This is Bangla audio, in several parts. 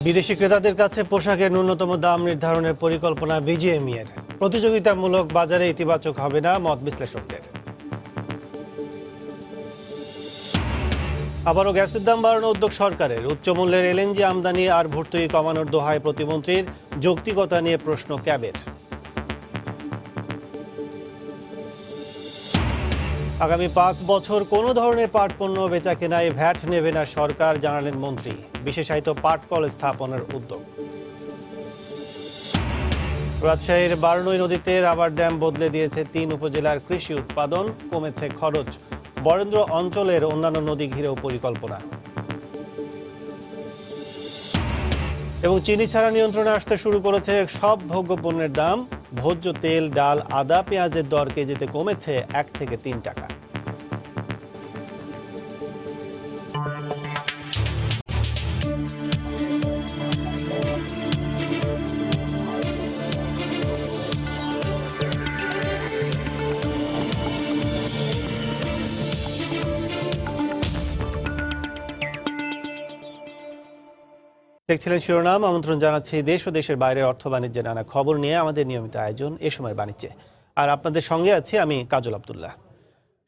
বিদেশি ক্রেতাদের কাছে পোশাকের ন্যূনতম দাম নির্ধারণের পরিকল্পনা বিজিএমইএর। প্রতিযোগিতামূলক বাজারে ইতিবাচক হবে না মত বিশ্লেষকদের। আবারও গ্যাসের দাম বাড়ানোর উদ্যোগ সরকারের। উচ্চমূল্যের এলএনজি আমদানি আর ভর্তুকি কমানোর দোহায় প্রতিমন্ত্রীর, যৌক্তিকতা নিয়ে প্রশ্ন ক্যাবের। আগামী 5 বছর কোনো ধরনের পাট পণ্য বেচা কেনায় ভ্যাট নেবে না সরকার, জানালেন মন্ত্রী। বিশেষায়িত পাট কল স্থাপনের উদ্যোগ। রাজশাহীর বারনই নদীতে রাবার ড্যাম বদলে দিয়েছে 3 উপজেলার কৃষি উৎপাদন, কমেছে খরচ। বরেন্দ্র অঞ্চলের অন্যান্য নদী ঘিরেও পরিকল্পনা। এবং চিনি ছাড়া নিয়ন্ত্রণে আসতে শুরু করেছে সব ভোগ্যপণ্যের দাম। ভোজ্য তেল, ডাল, আদা, পেঁয়াজের দর কেজিতে কমেছে 1 থেকে 3 টাকা। দেখছিলেন শিরোনাম। আমন্ত্রণ জানাচ্ছি দেশ ও দেশের বাইরের অর্থ বাণিজ্যের নানা খবর নিয়ে আমাদের নিয়মিত আয়োজন এ সময়ের বাণিজ্যে। আর আপনাদের সঙ্গে আছি আমি কাজল আব্দুল্লাহ।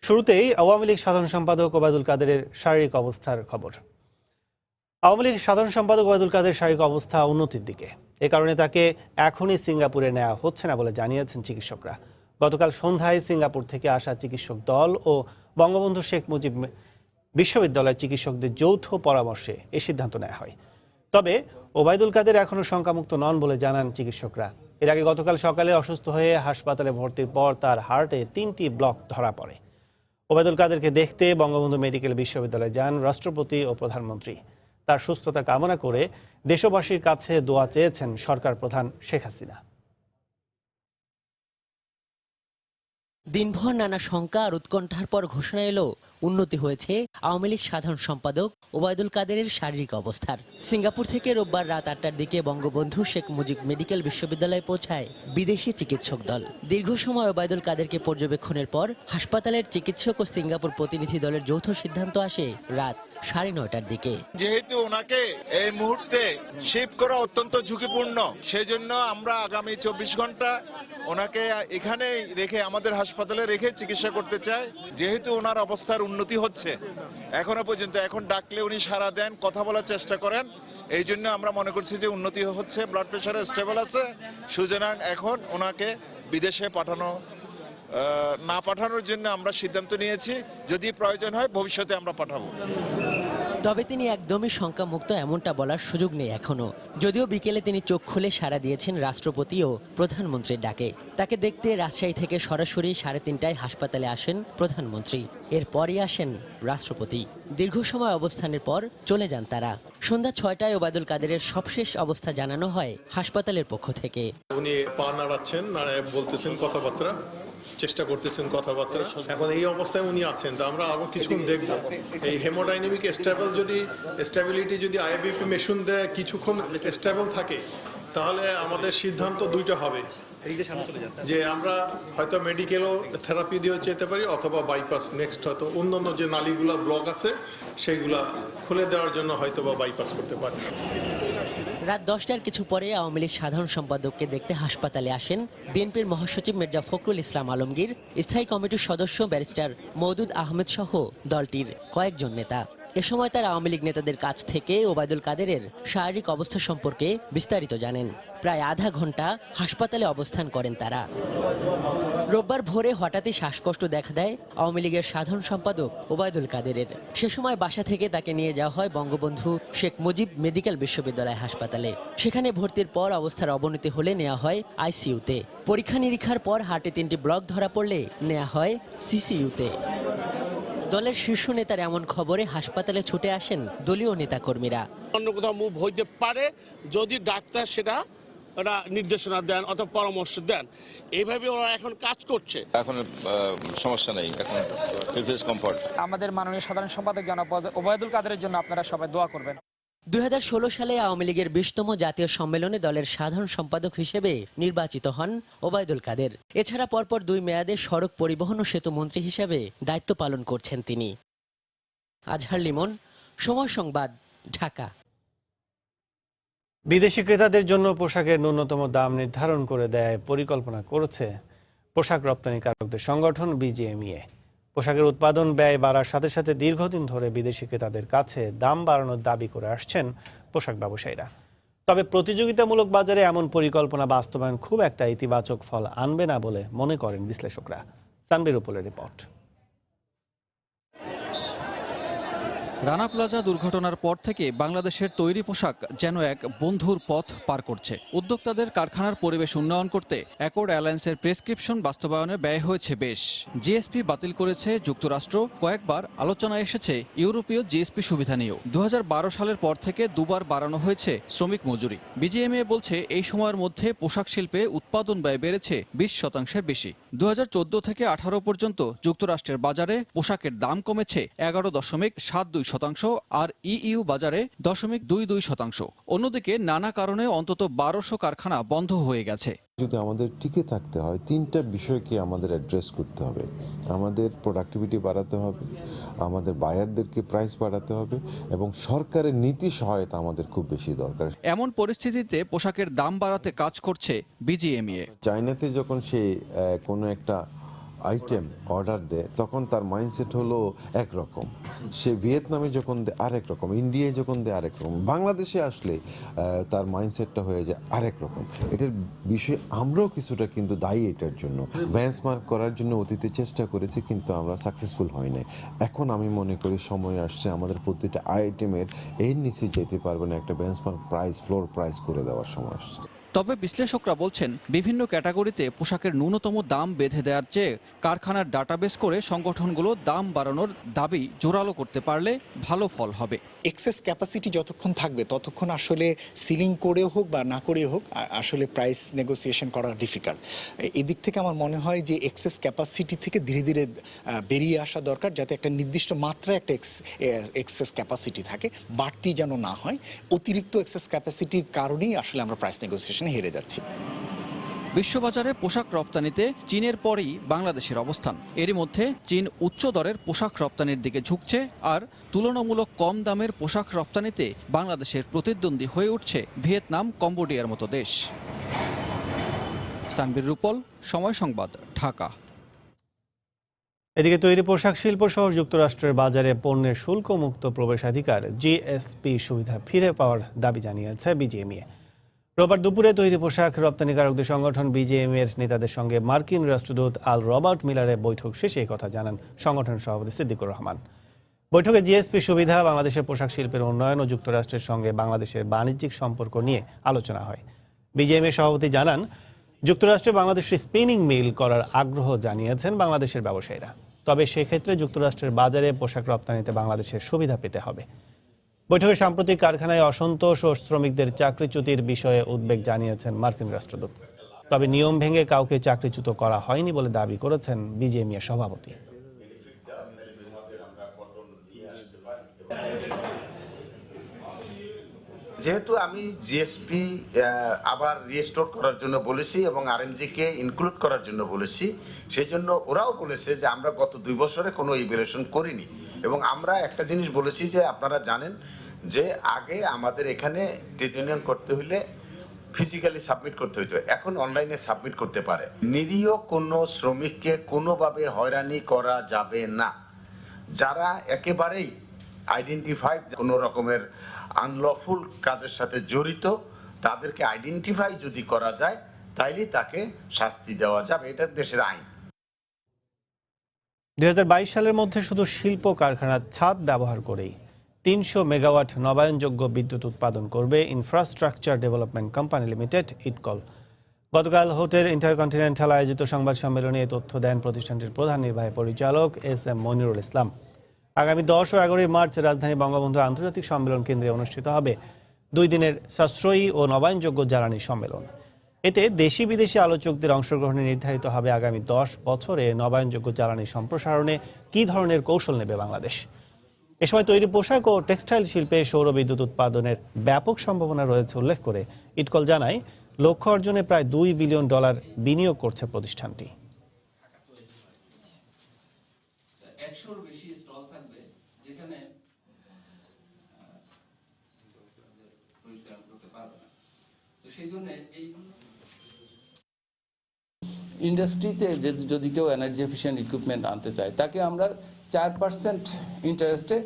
শুরুতেই আওয়ামী লীগ সাধারণ সম্পাদক ওবায়দুল কাদেরের শারীরিক অবস্থার খবর। আওয়ামী লীগ সাধারণ সম্পাদক ওবায়দুল কাদের শারীরিক অবস্থা উন্নতির দিকে। এ কারণে তাকে এখনই সিঙ্গাপুরে নেওয়া হচ্ছে না বলে জানিয়েছেন চিকিৎসকরা। গতকাল সন্ধ্যায় সিঙ্গাপুর থেকে আসা চিকিৎসক দল ও বঙ্গবন্ধু শেখ মুজিব বিশ্ববিদ্যালয়ের চিকিৎসকদের যৌথ পরামর্শে এ সিদ্ধান্ত নেওয়া হয়। তবে ওবায়দুল কাদের এখনও শঙ্কামুক্ত নন বলে জানান চিকিৎসকরা। এর আগে গতকাল সকালে অসুস্থ হয়ে হাসপাতালে ভর্তির পর তার হার্টে 3টি ব্লক ধরা পড়ে। ওবায়দুল কাদেরকে দেখতে বঙ্গবন্ধু মেডিকেল বিশ্ববিদ্যালয়ে যান রাষ্ট্রপতি ও প্রধানমন্ত্রী। তার সুস্থতা কামনা করে দেশবাসীর কাছে দোয়া চেয়েছেন সরকার প্রধান শেখ হাসিনা। দিনভর নানা শঙ্কা আর উৎকণ্ঠার পর ঘোষণা এলো উন্নতি হয়েছে আওয়ামী লীগ সাধারণ সম্পাদক ওবায়দুল কাদেরের শারীরিক অবস্থার। সিঙ্গাপুর থেকে রোববার রাত 8টার দিকে বঙ্গবন্ধু শেখ মুজিব মেডিকেল বিশ্ববিদ্যালয়ে পৌঁছায় বিদেশি চিকিৎসক দল। দীর্ঘ সময় ওবায়দুল কাদেরকে পর্যবেক্ষণের পর হাসপাতালের চিকিৎসক ও সিঙ্গাপুর প্রতিনিধি দলের যৌথ সিদ্ধান্ত আসে রাত 9:30টার দিকে। যেহেতু ওনাকে এই মুহূর্তে শিফট করা অত্যন্ত ঝুঁকিপূর্ণ, সেজন্য আমরা আগামী 24 ঘন্টা ওনাকে এখানে রেখে, আমাদের হাসপাতালে রেখে চিকিৎসা করতে চাই। যেহেতু ওনার অবস্থার উন্নতি হচ্ছে এখনো পর্যন্ত, এখন ডাকলে উনি সাড়া দেন, কথা বলার চেষ্টা করেন, এই জন্য আমরা মনে করছি যে উন্নতি হচ্ছে, ব্লাড প্রেশার স্টেবল আছে। সুতরাং এখন ওনাকে বিদেশে না পাঠানোর জন্য আমরা সিদ্ধান্ত নিয়েছি। যদি প্রয়োজন হয় ভবিষ্যতে আমরা পাঠাবো। তবে তিনি একদমই শঙ্কামুক্ত এমনটা বলার সুযোগ নেই এখনো। যদিও বিকেলে তিনি চোখ খুলে সাড়া দিয়েছেন রাষ্ট্রপতি ও প্রধানমন্ত্রীর ডাকে। তাকে দেখতে রাজশাহী থেকে সরাসরি 3:30টায় হাসপাতালে আসেন প্রধানমন্ত্রী। এরপরই আসেন রাষ্ট্রপতি। দীর্ঘ সময় অবস্থানের পর চলে যান তারা। সন্ধ্যা 6টায় ওবায়দুল কাদেরের সবশেষ অবস্থা জানানো হয় হাসপাতালের পক্ষ থেকে। উনি পা নাড়াচ্ছেন, নাড়ায় বলতেছেন কথাবার্তা, চেষ্টা করতেছেন কথাবার্তা। এখন এই অবস্থায় উনি আছেন, তা আমরা আরো কিছুক্ষণ দেখব। এই হেমোডাইনামিক স্টেবিলিটি যদি আইবিপি মেশিন দেয় কিছুক্ষণ স্টেবল থাকে, তাহলে আমাদের সিদ্ধান্ত দুইটা হবে, যে আমরা হয়তো মেডিকেলও থেরাপি দিয়ে যেতে পারি অথবা বাইপাস। নেক্সট হয়তো অন্যান্য যে নালীগুলা ব্লক আছে সেইগুলা খুলে দেওয়ার জন্য হয়তো বা বাইপাস করতে পারি। রাত 10টার কিছু পরে আওয়ামী লীগ সাধারণ সম্পাদককে দেখতে হাসপাতালে আসেন বিএনপির মহাসচিব মির্জা ফখরুল ইসলাম আলমগীর, স্থায়ী কমিটির সদস্য ব্যারিস্টার মওদুদ আহমেদ সহ দলটির কয়েকজন নেতা। এ সময় তারা আওয়ামী লীগ নেতাদের কাছ থেকে ওবায়দুল কাদেরের শারীরিক অবস্থা সম্পর্কে বিস্তারিত জানেন। প্রায় আধা ঘন্টা হাসপাতালে অবস্থান করেন তারা। রোববার ভোরে হঠাৎই শ্বাসকষ্ট দেখা দেয় আওয়ামী লীগের সাধারণ সম্পাদক ওবায়দুল কাদেরের। সে সময় বাসা থেকে তাকে নিয়ে যাওয়া হয় বঙ্গবন্ধু শেখ মুজিব মেডিকেল বিশ্ববিদ্যালয় হাসপাতালে। সেখানে ভর্তির পর অবস্থার অবনতি হলে নেওয়া হয় আইসিইউতে। পরীক্ষা নিরীক্ষার পর হার্টে 3টি ব্লক ধরা পড়লে নেওয়া হয় সিসিইউতে। দলের শীর্ষ নেতার এমন খবরে হাসপাতালে ছুটে আসেন দলীয় নেতাকর্মীরা। অন্য কোথাও মুভ হইতে পারে যদি ডাক্তার সেটা নির্দেশনা দেন অথবা পরামর্শ দেন। এইভাবে ওরা এখন কাজ করছে। এখন সমস্যা নেই, এখন কমফর্ট। আমাদের মাননীয় সাধারণ সম্পাদক জনাব ওবায়দুল কাদেরের জন্য আপনারা সবাই দোয়া করবেন। 2016 সালে আওয়ামী লীগের 20তম জাতীয় সম্মেলনে দলের সাধারণ সম্পাদক হিসেবে নির্বাচিত হন ওবায়দুল কাদের। এছাড়া পরপর 2 মেয়াদে সড়ক পরিবহন ও সেতু মন্ত্রী হিসেবে দায়িত্ব পালন করছেন তিনি। আজহার লিমন, সময় সংবাদ, ঢাকা। বিদেশি ক্রেতাদের জন্য পোশাকের ন্যূনতম দাম নির্ধারণ করে দেয় পরিকল্পনা করেছে পোশাক রপ্তানিকারকদের সংগঠন বিজিএমইএ। পোশাকের উৎপাদন ব্যয় বাড়ার সাথে সাথে দীর্ঘদিন ধরে বিদেশি ক্রেতাদের কাছে দাম বাড়ানোর দাবি করে আসছেন পোশাক ব্যবসায়ীরা। তবে প্রতিযোগিতামূলক বাজারে এমন পরিকল্পনা বাস্তবায়ন খুব একটা ইতিবাচক ফল আনবে না বলে মনে করেন বিশ্লেষকরা। সানবির উপলের রিপোর্ট। রানা প্লাজা দুর্ঘটনার পর থেকে বাংলাদেশের তৈরি পোশাক যেন এক বন্ধুর পথ পার করছে। উদ্যোক্তাদের কারখানার পরিবেশ উন্নয়ন করতে অ্যাকর্ড অ্যালায়েন্সের প্রেসক্রিপশন বাস্তবায়নে ব্যয় হয়েছে বেশ। জিএসপি বাতিল করেছে যুক্তরাষ্ট্র, কয়েকবার আলোচনায় এসেছে ইউরোপীয় জিএসপি সুবিধা নিয়েও। 2012 সালের পর থেকে দুবার বাড়ানো হয়েছে শ্রমিক মজুরি। বিজিএমইএ বলছে এই সময়ের মধ্যে পোশাক শিল্পে উৎপাদন ব্যয় বেড়েছে 20% বেশি। 2014 থেকে 18 পর্যন্ত যুক্তরাষ্ট্রের বাজারে পোশাকের দাম কমেছে 11.72%, আর ইইউ বাজারে 0.22%। অন্যদিকে নানা কারণে অন্তত 1200 কারখানা বন্ধ হয়ে গেছে। যদি আমাদের টিকে থাকতে হয়, তিনটা বিষয়কে আমাদের অ্যাড্রেস করতে হবে। আমাদের প্রোডাক্টিভিটি বাড়াতে হবে, আমাদের বায়ারদেরকে প্রাইস বাড়াতে হবে, এবং সরকারের নীতি সহায়তা আমাদের খুব বেশি দরকার। এমন পরিস্থিতিতে পোশাকের দাম বাড়াতে কাজ করছে বিজিএমইএ। চায়নাতে যখন সে কোনো একটা আইটেম অর্ডার দেয় তখন তার মাইন্ডসেট হলো একরকম, সে ভিয়েতনামে যখন দেয় আরেক রকম, ইন্ডিয়ায় যখন দেয় আরেক রকম, বাংলাদেশে আসলে তার মাইন্ডসেটটা হয়ে যায় আরেক রকম। এটার বিষয়ে আমরাও কিছুটা কিন্তু দায়ী এটার জন্য। বেঞ্চমার্ক করার জন্য অতীতে চেষ্টা করেছি, কিন্তু আমরা সাকসেসফুল হই নাই। এখন আমি মনে করি সময় আসছে আমাদের প্রতিটা আইটেমের এর নিচে যেতে পারবে না, একটা বেঞ্চমার্ক প্রাইস, ফ্লোর প্রাইস করে দেওয়ার সময় আসছে। তবে বিশ্লেষকরা বলছেন বিভিন্ন ক্যাটাগরিতে পোশাকের ন্যূনতম দাম বেঁধে দেওয়ার চেয়ে কারখানার ডাটাবেস করে সংগঠনগুলো দাম বাড়ানোর দাবি জোরালো করতে পারলে ভালো ফল হবে। এক্সেস ক্যাপাসিটি যতক্ষণ থাকবে ততক্ষণ আসলে সিলিং করেও হোক বা না করেও হোক আসলে প্রাইস নেগোসিয়েশন করা ডিফিকাল্ট। এদিক থেকে আমার মনে হয় যে এক্সেস ক্যাপাসিটি থেকে ধীরে ধীরে বেরিয়ে আসা দরকার, যাতে একটা নির্দিষ্ট মাত্রায় একটা এক্সেস ক্যাপাসিটি থাকে, বাড়তি যেন না হয়। অতিরিক্ত এক্সেস ক্যাপাসিটির কারণেই আসলে আমরা প্রাইস নেগোসিয়েশনে হেরে যাচ্ছি। বিশ্ববাজারে পোশাক রপ্তানিতে চীনের পরেই বাংলাদেশের অবস্থান। এরই মধ্যে চীন উচ্চ দরের পোশাক রপ্তানির দিকে ঝুঁকছে, আর তুলনামূলক কম দামের পোশাক রপ্তানিতে বাংলাদেশের প্রতিদ্বন্দ্বী হয়ে উঠছে ভিয়েতনাম, কম্বোডিয়ার মতো দেশ। সানবির রূপল, সময় সংবাদ, ঢাকা। এদিকে তৈরি পোশাক শিল্প সহ যুক্তরাষ্ট্রের বাজারে পণ্যের শুল্কমুক্ত প্রবেশাধিকার জিএসপি সুবিধা ফিরে পাওয়ার দাবি জানিয়েছে বিজিএমইএ। রোববার দুপুরে তৈরি পোশাক রপ্তানিকারকদের সংগঠন বিজিএমইএর নেতাদের সঙ্গে মার্কিন রাষ্ট্রদূত আল রবার্ট মিলারের বৈঠক শেষে এই কথা জানান সংগঠনের সভাপতি সিদ্দিকুর রহমান। বৈঠকে জিএসপি সুবিধা, বাংলাদেশের পোশাক শিল্পের উন্নয়ন ও যুক্তরাষ্ট্রের সঙ্গে বাংলাদেশের বাণিজ্যিক সম্পর্ক নিয়ে আলোচনা হয়। বিজিএমইএ সভাপতি জানান, যুক্তরাষ্ট্রে বাংলাদেশের স্পিনিং মিল করার আগ্রহ জানিয়েছেন বাংলাদেশের ব্যবসায়ীরা। তবে সেক্ষেত্রে যুক্তরাষ্ট্রের বাজারে পোশাক রপ্তানিতে বাংলাদেশের সুবিধা পেতে হবে। বৈঠকে সাম্প্রতিক কারখানায় অসন্তোষ ও শ্রমিকদের চাকরিচ্যুতির বিষয়ে উদ্বেগ জানিয়েছেন মার্কিন রাষ্ট্রদূত। তবে নিয়ম ভেঙে কাউকে চাকরিচ্যুত করা হয়নি বলে দাবি করেছেন বিজিএমইএ সভাপতি। যেহেতু আমি জিএসপি আবার রিস্টোর করার জন্য বলেছি এবং আরএমজি কে ইনক্লুড করার জন্য বলেছি, সেই জন্য ওরাও বলেছে যে আমরা গত 2 বছরে কোনো ইভ্যালুয়েশন করিনি। এবং আমরা একটা জিনিস বলেছি যে আপনারা জানেন যে আগে আমাদের এখানে ট্রেড ইউনিয়ন করতে হলে ফিজিক্যালি সাবমিট করতে হতো, এখন অনলাইনে সাবমিট করতে পারে। নিরীহ কোনো শ্রমিককে কোনোভাবে হয়রানি করা যাবে না। যারা একেবারেই আইডেন্টিফাইড কোনো রকমের আনলফুল কাজের সাথে জড়িত, তাদেরকে আইডেন্টিফাই যদি করা যায় তাইলে তাকে শাস্তি দেওয়া যাবে, এটা দেশের আইন। 2022 সালের মধ্যে শুধু শিল্প কারখানার ছাদ ব্যবহার করেই 300 মেগাওয়াট নবায়নযোগ্য বিদ্যুৎ উৎপাদন করবে ইনফ্রাস্ট্রাকচার ডেভেলপমেন্ট কোম্পানি লিমিটেড, ইটকল। গতকাল হোটেল ইন্টারকন্টিনেন্টাল আয়োজিত সংবাদ সম্মেলনে এই তথ্য দেন প্রতিষ্ঠানটির প্রধান নির্বাহী পরিচালক এস.এম. মনিরুল ইসলাম। আগামী 10 ও 11 মার্চ রাজধানী বঙ্গবন্ধু আন্তর্জাতিক সম্মেলন কেন্দ্রে অনুষ্ঠিত হবে 2 দিনের সাশ্রয়ী ও নবায়নযোগ্য জ্বালানি সম্মেলন। এতে দেশি বিদেশি আলোচকদের অংশগ্রহণে নির্ধারিত হবে আগামী 10 বছরে নবায়নযোগ্য জ্বালানি সম্প্রসারণে কী ধরনের কৌশল নেবে বাংলাদেশ। এ সময় তৈরি পোশাক ও টেক্সটাইল শিল্পে সৌর বিদ্যুৎ উৎপাদনের ব্যাপক সম্ভাবনা রয়েছে উল্লেখ করে ইটকল জানায়, লক্ষ্য অর্জনে প্রায় $2 বিলিয়ন বিনিয়োগ করছে প্রতিষ্ঠানটি। ইন্ডাস্ট্রিতে যদি কেউ এনার্জি এফিশিয়েন্ট ইকুইপমেন্ট আনতে চায় তাকে আমরা 4% ইন্টারেস্টে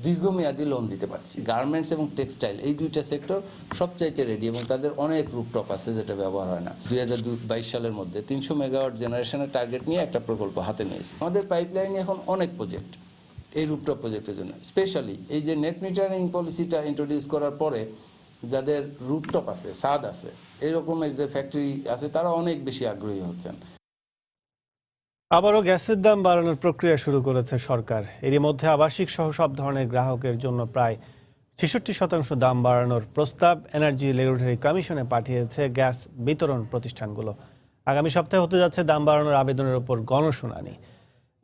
দীর্ঘমেয়াদী লোন দিতে পারছি। গার্মেন্টস এবং টেক্সটাইল এই দুইটা সেক্টর সবচাইতে রেডি এবং তাদের অনেক রুফটপ আছে যেটা ব্যবহার হয় না। 2022 সালের মধ্যে 300 মেগাওয়াট জেনারেশনের টার্গেট নিয়ে একটা প্রকল্প হাতে নিয়েছে। আমাদের পাইপলাইনে এখন অনেক প্রজেক্ট এই রুফটপ প্রজেক্টের জন্য, স্পেশালি এই যে নেট মিটারিং পলিসিটা ইন্ট্রোডিউস করার পরে যাদের রুফটপ আছে, ছাদ আছে, এরকমের যে ফ্যাক্টরি আছে তারা অনেক বেশি আগ্রহী হচ্ছেন। আবারও গ্যাসের দাম বাড়ানোর প্রক্রিয়া শুরু করেছে সরকার। এরই মধ্যে আবাসিক সহ সব ধরনের গ্রাহকের জন্য প্রায় 66% দাম বাড়ানোর প্রস্তাব এনার্জি রেগুলেটরি কমিশনে পাঠিয়েছে গ্যাস বিতরণ প্রতিষ্ঠানগুলো। আগামী সপ্তাহে হতে যাচ্ছে দাম বাড়ানোর আবেদনের উপর গণশুনানি।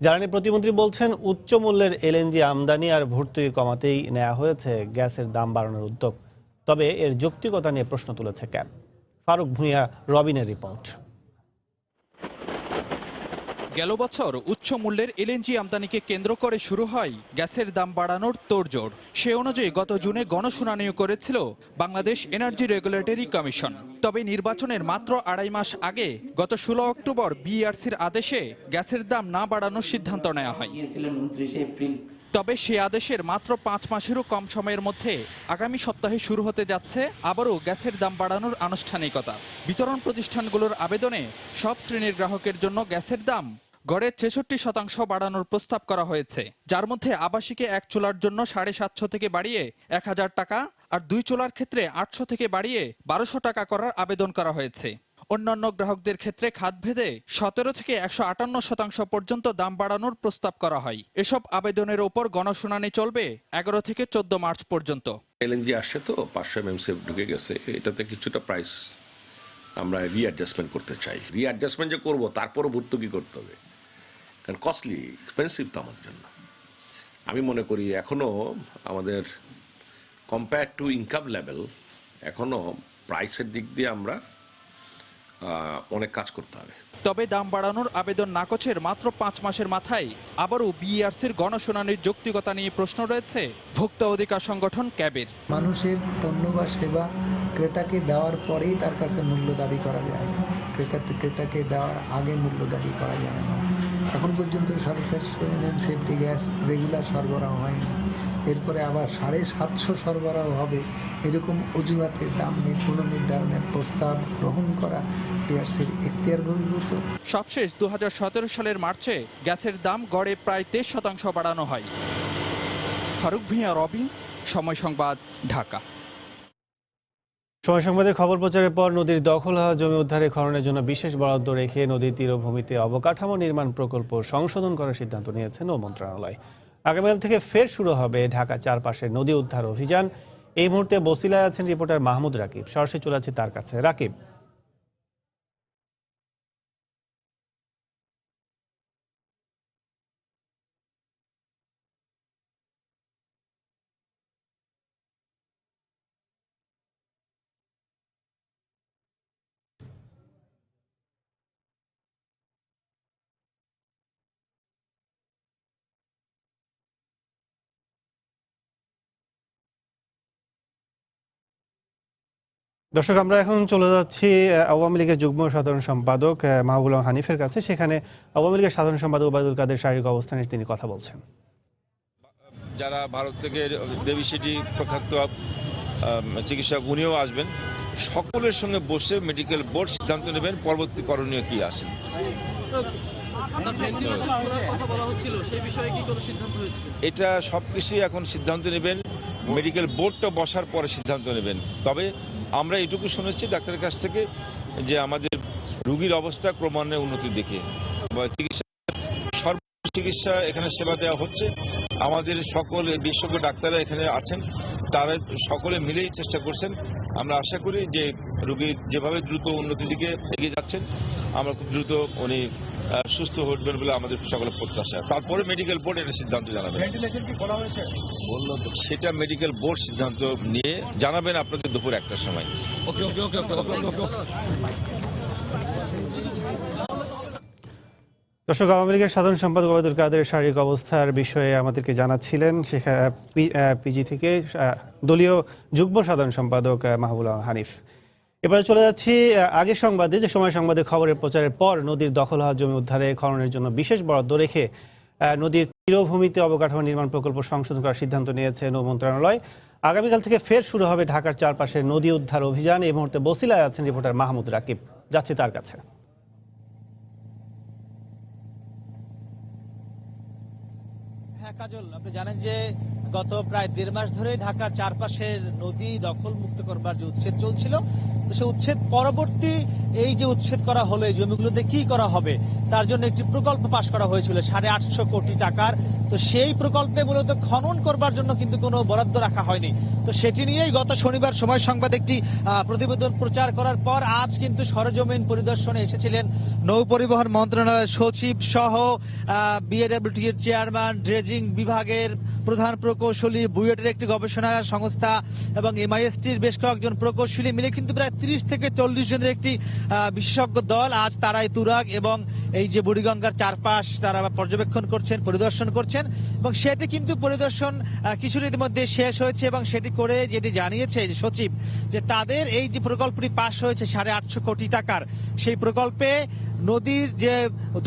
জ্বালানি প্রতিমন্ত্রী বলছেন, উচ্চ মূল্যের এলএনজি আমদানি আর ভর্তুকি কমাতেই নেওয়া হয়েছে গ্যাসের দাম বাড়ানোর উদ্যোগ। তবে এর যৌক্তিকতা নিয়ে প্রশ্ন তুলেছে ক্যাব। ফারুক ভূঁইয়া, রবিনের রিপোর্ট। গেল বছর উচ্চ মূল্যের এলএনজি আমদানিকে কেন্দ্র করে শুরু হয় গ্যাসের দাম বাড়ানোর তোড়জোড়। সে অনুযায়ী গত জুনে গণশুনানিও করেছিল বাংলাদেশ এনার্জি রেগুলেটরি কমিশন। তবে নির্বাচনের মাত্র 2.5 মাস আগে গত 16 অক্টোবর বিইআরসির আদেশে গ্যাসের দাম না বাড়ানোর সিদ্ধান্ত নেওয়া হয়। তবে সে আদেশের মাত্র 5 মাসেরও কম সময়ের মধ্যে আগামী সপ্তাহে শুরু হতে যাচ্ছে আবারও গ্যাসের দাম বাড়ানোর আনুষ্ঠানিকতা। বিতরণ প্রতিষ্ঠানগুলোর আবেদনে সব শ্রেণীর গ্রাহকের জন্য গ্যাসের দাম গড়ে 66% বাড়ানোর প্রস্তাব করা হয়েছে, যার মধ্যে আবাসিকে 1 চুলার জন্য 750 থেকে বাড়িয়ে 1000 টাকা আর 2 চুলার ক্ষেত্রে 800 থেকে বাড়িয়ে 1200 টাকা করার আবেদন করা হয়েছে। অন্যান্য গ্রাহকদের ক্ষেত্রে খাতভেদে 17 থেকে 158% পর্যন্ত দাম বাড়ানোর প্রস্তাব করা হয়। এসব আবেদনের ওপর গণশুনানি চলবে 11 থেকে 14 মার্চ পর্যন্ত। এলএনজি আসছে তো 500 এমএমসিএফ ঢুকে গেছে, এটাতে কিছুটা প্রাইস আমরা রিঅ্যাডজাস্টমেন্ট করতে চাই। রিঅ্যাডজাস্টমেন্ট যে করবো তারপরও ভর্তুকি করতে হবে, কারণ কস্টলি, এক্সপেন্সিভ তো আমাদের জন্য। আমি মনে করি এখনো আমাদের কম্পেয়ার টু ইনকাম লেভেল এখনো প্রাইসের দিক দিয়ে আমরা অনেক কাজ করতে হবে। তবে দাম বাড়ানোর আবেদন নাকচের মাত্র 5 মাসের মাথায় আবারও বিইআরসির গণশুনানির যৌক্তিকতা নিয়ে প্রশ্ন রয়েছে ভোক্তা অধিকার সংগঠন ক্যাবের। মানুষের পণ্য বা সেবা ক্রেতাকে দেওয়ার পরেই তার কাছে মূল্য দাবি করা যায়, ক্রেতাকে দেওয়ার আগে মূল্য দাবি করা যায় না। এখন পর্যন্ত 750 এমএমসিএফটি গ্যাস রেগুলার সরবরাহ হয়নি, এরপরে আবার 750 সরবরাহ হবে, এরকম অজুহাতে দাম পুনর্নির্ধারণের প্রস্তাব গ্রহণ করা বিইআরসির এখতিয়ার বহির্ভূত। সবশেষ 2017 সালের মার্চে গ্যাসের দাম গড়ে প্রায় 23% বাড়ানো হয়। ফারুক ভূঁইয়া, রবি, সময় সংবাদ, ঢাকা। সময় সংবাদে খবর প্রচারের পর নদীর দখল হওয়া জমি উদ্ধারে খননের জন্য বিশেষ বরাদ্দ রেখে নদীর তীরভূমিতে অবকাঠামো নির্মাণ প্রকল্প সংশোধন করার সিদ্ধান্ত নিয়েছে নৌ মন্ত্রণালয়। আগামীকাল থেকে ফের শুরু হবে ঢাকা চারপাশের নদী উদ্ধার অভিযান। এই মুহূর্তে বসিলায় আছেন রিপোর্টার মাহমুদ রাকিব। সরাসরি চলে যাচ্ছে তার কাছে। রাকিব, দর্শক আমরা এখন চলে যাচ্ছি আওয়ামী লীগের যুগ্ম সাধারণ সম্পাদক মাহবুব হানিফের কাছে। সেখানে আওয়ামী লীগের সাধারণ সম্পাদক ওবায়দুল কাদের শারীরিক অবস্থানে তিনি কথা বলছেন। যারা ভারত থেকে বেবি সিটি প্রখ্যাত চিকিৎসক উনিও আসবেন, সকলের সঙ্গে বসে মেডিকেল বোর্ড সিদ্ধান্ত নেবেন পরবর্তী করণীয় কি আসেন। এটা সবকিছুই এখন সিদ্ধান্ত নেবেন, মেডিকেল বোর্ডটা বসার পরে সিদ্ধান্ত নেবেন। তবে আমরা এটুকু শুনেছি ডাক্তারের কাছ থেকে যে আমাদের রোগীর অবস্থা ক্রমান্বয়ে উন্নতির দিকে, চিকিৎসা এখানে সেবা দেওয়া হচ্ছে। আমাদের সকল বিশেষজ্ঞ ডাক্তাররা এখানে আছেন, তারা সকলে মিলেই চেষ্টা করছেন। আমরা আশা করি যে রোগীর যেভাবে দ্রুত উন্নতির দিকে এগিয়ে যাচ্ছেন, আমরা খুব দ্রুত উনি সুস্থ হবেন বলে আমাদের সকলের প্রত্যাশা। তারপরে মেডিকেল বোর্ড এটা সিদ্ধান্ত জানাবেন। সেটা মেডিকেল বোর্ড সিদ্ধান্ত নিয়ে জানাবেন আপনাদের দুপুর 1টার সময়। দর্শক, আওয়ামী লীগের সাধারণ সম্পাদক ওবায়দুল কাদের শারীরিক অবস্থার বিষয়ে আমাদেরকে জানাচ্ছিলেন সেখানে পিজি থেকে দলীয় যুগ্ম সাধারণ সম্পাদক মাহবুব হানিফ। এবারে চলে যাচ্ছি আগের সংবাদে, যে সময় সংবাদে খবরের প্রচারের পর নদীর দখল হওয়া জমি উদ্ধারে খননের জন্য বিশেষ বরাদ্দ রেখে নদীর তীরভূমিতে অবকাঠামো নির্মাণ প্রকল্প সংশোধন করার সিদ্ধান্ত নিয়েছে নৌ মন্ত্রণালয়। আগামীকাল থেকে ফের শুরু হবে ঢাকার চারপাশে নদী উদ্ধার অভিযান। এই মুহূর্তে বসিলায় আছেন রিপোর্টার মাহমুদ রাকিব, যাচ্ছে তার কাছে। হ্যাঁ কাজল, আপনি জানেন যে গত প্রায় 1.5 মাস ধরে ঢাকার চারপাশের নদী দখল মুক্ত করবার যে উচ্ছেদ চলছিল, তো সে উচ্ছেদ পরবর্তী এই যে উচ্ছেদ করা হলো এই জমিগুলোতে কি করা হবে তার জন্য একটি প্রকল্প পাশ করা হয়েছিল 850 কোটি টাকার। তো সেই প্রকল্পে মূলত খনন করবার জন্য কিন্তু কোনো বরাদ্দ রাখা হয়নি। তো সেটি নিয়েই গত শনিবার সময় সংবাদ একটি প্রতিবেদন প্রচার করার পর আজ কিন্তু সরেজমিন পরিদর্শনে এসেছিলেন নৌ পরিবহন মন্ত্রণালয়ের সচিব সহ বিএডব্লিউটি এর চেয়ারম্যান, ড্রেজিং বিভাগের প্রধান প্রকৌশলী, বুয়েটের একটি গবেষণা সংস্থা এবং এমআইএসটির বেশ কয়েকজন প্রকৌশলী মিলে কিন্তু প্রায় 30 থেকে 40 জনের একটি বিশেষজ্ঞ দল আজ তারাই তুরাগ এবং এই যে বুড়িগঙ্গার চারপাশ তারা পর্যবেক্ষণ করছেন, পরিদর্শন করছেন এবং সেটি কিন্তু পরিদর্শন কিছুর ইতিমধ্যে শেষ হয়েছে এবং সেটি করে যেটি জানিয়েছে সচিব যে তাদের এই যে প্রকল্পটি পাশ হয়েছে 850 কোটি টাকার, সেই প্রকল্পে নদীর যে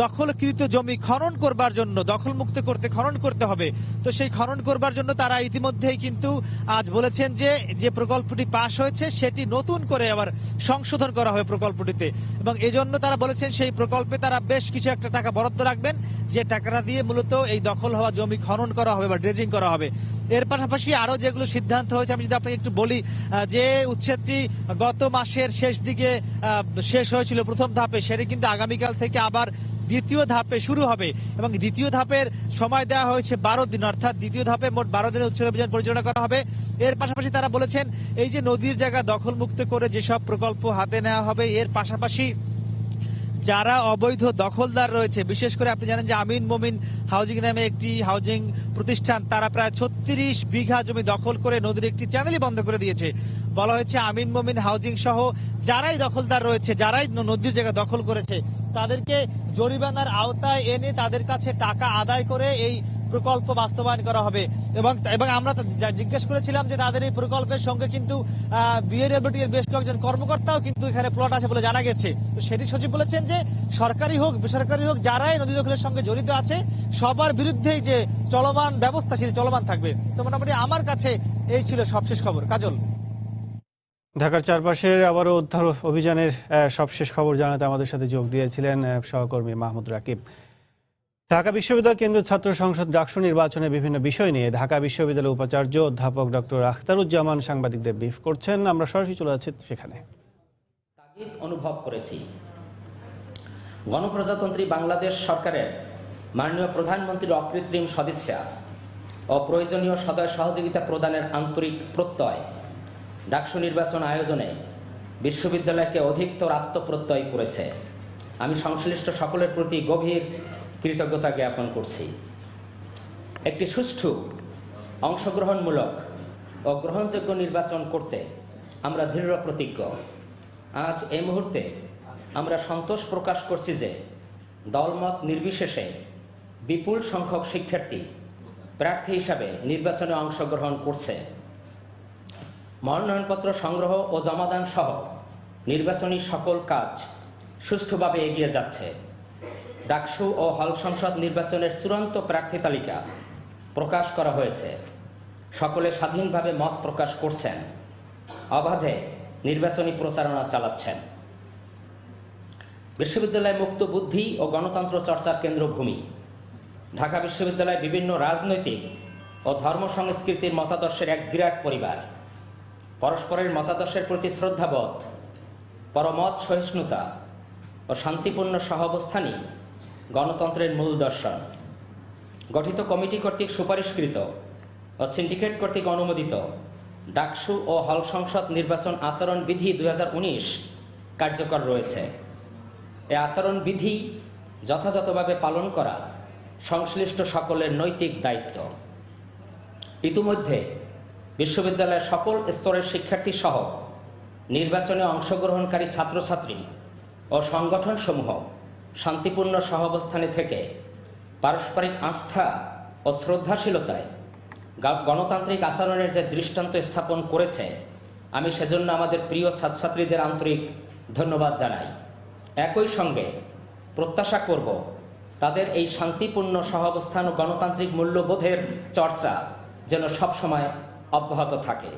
দখলকৃত জমি খনন করবার জন্য, দখল মুক্ত করতে খনন করতে হবে। তো সেই খনন করবার জন্য তারা ইতিমধ্যেই কিন্তু আজ বলেছেন যে যে প্রকল্পটি পাশ হয়েছে সেটি নতুন করে আবার সংশোধন করা হবে প্রকল্পটিতে এবং এজন্য তারা বলেছেন সেই প্রকল্পে তারা বেশ কিছু একটা টাকা বরাদ্দ রাখবেন, যে টাকাটা দিয়ে মূলত এই দখল হওয়া জমি খনন করা হবে বা ড্রেজিং করা হবে। এর পাশাপাশি আরো যেগুলো সিদ্ধান্ত হয়েছে আমি যদি আপনাকে একটু বলি, যে উচ্ছেদটি গত মাসের শেষ দিকে শেষ হয়েছিল প্রথম ধাপে, সেটি কিন্তু আগামীকাল থেকে আবার দ্বিতীয় ধাপে শুরু হবে এবং দ্বিতীয় ধাপের সময় দেওয়া হয়েছে 12 দিন, অর্থাৎ দ্বিতীয় ধাপে মোট 12 দিনের উচ্ছেদ অভিযান পরিচালনা করা হবে। এর পাশাপাশি তারা বলেছেন এই যে নদীর জায়গা দখল মুক্ত করে যেসব প্রকল্প হাতে নেওয়া হবে, এর পাশাপাশি যারা অবৈধ দখলদার রয়েছে, বিশেষ করে আপনি জানেন যে আমিন মোমিন হাউজিং নামে একটি হাউজিং প্রতিষ্ঠান, তারা প্রায় 36 বিঘা জমি দখল করে নদীর একটি চ্যানেলই বন্ধ করে দিয়েছে। বলা হয়েছে আমিন মোমিন হাউজিং সহ যারাই দখলদার রয়েছে, যারাই নদীর জায়গা দখল করেছে তাদেরকে জরিমানার আওতায় এনে তাদের কাছে টাকা আদায় করে এই প্রকল্প বাস্তবায়ন করা হবে এবং আমরা জিজ্ঞেস করেছিলাম যে তাদের এই প্রকল্পের সঙ্গে কিন্তু বিএডব্লিউটি এর বেশ কয়েকজন কর্মকর্তাও কিন্তু এখানে প্লট আছে বলে জানা গেছে। তো সেটি সচিব বলেছেন যে সরকারি হোক বেসরকারি হোক যারাই নদী দখলের সঙ্গে জড়িত আছে সবার বিরুদ্ধেই যে চলমান ব্যবস্থা সেটি চলমান থাকবে। তো মোটামুটি আমার কাছে এই ছিল সবশেষ খবর। কাজল, ঢাকার চারপাশের আবারও উদ্ধার অভিযানের সবশেষ খবর জানাতে আমাদের সাথে যোগ দিয়েছিলেন সহকর্মী মাহমুদ রাকিব। ঢাকা বিশ্ববিদ্যালয় কেন্দ্রীয় ছাত্র সংসদ ডাকসু নির্বাচনের বিভিন্ন বিষয় নিয়ে ঢাকা বিশ্ববিদ্যালয়ের উপাচার্য অধ্যাপক ডক্টর আখতারুজ্জামান সাংবাদিকদের ব্রিফ করছেন। আমরা সরাসরি চলে যাচ্ছি সেখানে। তাগিদ অনুভব করেছি গণপ্রজাতন্ত্রী বাংলাদেশ সরকারের মাননীয় প্রধানমন্ত্রীর অকৃত্রিম সদিচ্ছা ও প্রয়োজনীয় সদয় সহযোগিতা প্রদানের আন্তরিক প্রত্যয় ডাকসু নির্বাচন আয়োজনে বিশ্ববিদ্যালয়কে অধিকতর আত্মপ্রত্যয় করেছে। আমি সংশ্লিষ্ট সকলের প্রতি গভীর কৃতজ্ঞতা জ্ঞাপন করছি। একটি সুষ্ঠু, অংশগ্রহণমূলক ও গ্রহণযোগ্য নির্বাচন করতে আমরা দৃঢ় প্রতিজ্ঞ। আজ এই মুহূর্তে আমরা সন্তোষ প্রকাশ করছি যে দলমত নির্বিশেষে বিপুল সংখ্যক শিক্ষার্থী প্রার্থী হিসাবে নির্বাচনে অংশগ্রহণ করছে। মনোনয়নপত্র সংগ্রহ ও জমাদান সহ নির্বাচনী সকল কাজ সুষ্ঠুভাবে এগিয়ে যাচ্ছে। ডাকসু ও হল সংসদ নির্বাচনের চূড়ান্ত প্রার্থী তালিকা প্রকাশ করা হয়েছে। সকলে স্বাধীনভাবে মত প্রকাশ করছেন, অবাধে নির্বাচনী প্রচারণা চালাচ্ছেন। বিশ্ববিদ্যালয় মুক্ত বুদ্ধি ও গণতন্ত্র চর্চার কেন্দ্রভূমি। ঢাকা বিশ্ববিদ্যালয় বিভিন্ন রাজনৈতিক ও ধর্ম সংস্কৃতির মতাদর্শের এক বিরাট পরিবার। পরস্পরের মতাদর্শের প্রতি শ্রদ্ধাবোধ, পরমত সহিষ্ণুতা ও শান্তিপূর্ণ সহাবস্থানই গণতন্ত্রের মূল দর্শন। গঠিত কমিটি কর্তৃক সুপারিশকৃত ও সিন্ডিকেট কর্তৃক অনুমোদিত ডাকসু ও হল সংসদ নির্বাচন আচরণ বিধি 2019 কার্যকর রয়েছে। এ আচরণ বিধি যথাযথভাবে পালন করা সংশ্লিষ্ট সকলের নৈতিক দায়িত্ব। ইতিমধ্যে বিশ্ববিদ্যালয়ের সকল স্তরের শিক্ষার্থী সহ নির্বাচনে অংশগ্রহণকারী ছাত্রছাত্রী ও সংগঠনসমূহ শান্তিপূর্ণ সহাবস্থানে থেকে পারস্পরিক আস্থা ও শ্রদ্ধাশীলতায় গণতান্ত্রিক আচরণের যে দৃষ্টান্ত স্থাপন করেছে আমি সেজন্য আমাদের প্রিয় ছাত্রছাত্রীদের আন্তরিক ধন্যবাদ জানাই। একই সঙ্গে প্রত্যাশা করব তাদের এই শান্তিপূর্ণ সহাবস্থান ও গণতান্ত্রিক মূল্যবোধের চর্চা যেন সবসময় অব্যাহত থাকে।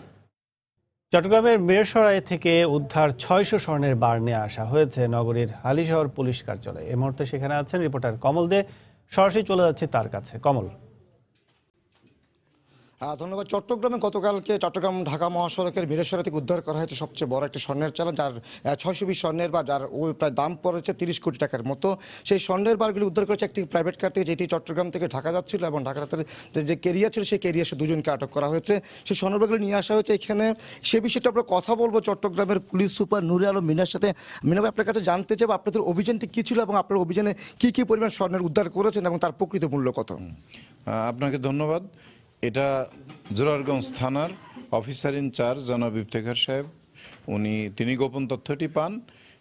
চট্টগ্রামের মিরসরাই থেকে উদ্ধার 600 স্বর্ণের বার নিয়ে আসা হয়েছে নগরীর হালিশহর পুলিশ কার্যালয়ে। এই মুহূর্তে সেখানে আছেন রিপোর্টার কমল দে, সরাসরি চলে যাচ্ছে তার কাছে। কমল। ধন্যবাদ। চট্টগ্রামে গতকালকে চট্টগ্রাম ঢাকা মহাসড়কের মিরসরাই থেকে উদ্ধার করা হয়েছে সবচেয়ে বড় একটি স্বর্ণের চালান, যার 620 স্বর্ণের বার, যার প্রায় দাম পড়েছে 30 কোটি টাকার মতো। সেই স্বর্ণের বারগুলি উদ্ধার করেছে একটি প্রাইভেট কার থেকে, যেটি চট্টগ্রাম থেকে ঢাকা যাচ্ছিল, এবং ঢাকা যে কেরিয়ার ছিল সেই কেরিয়াসে দুজনকে আটক করা হয়েছে। সেই স্বর্ণের বারগুলি নিয়ে আসা হয়েছে এখানে। সে বিষয়টা আমরা কথা বলবো চট্টগ্রামের পুলিশ সুপার নুরে আলম মিনার সাথে। মিনা ভাই, আপনার কাছে জানতে চাইব আপনাদের অভিযানটি কী ছিল এবং আপনার অভিযানে কী পরিমাণ স্বর্ণের উদ্ধার করেছেন এবং তার প্রকৃত মূল্য কত? আপনাকে ধন্যবাদ। এটা জোরারগঞ্জ থানার অফিসার ইনচার্জ জনাব ইফতেখার সাহেব, তিনি গোপন তথ্যটি পান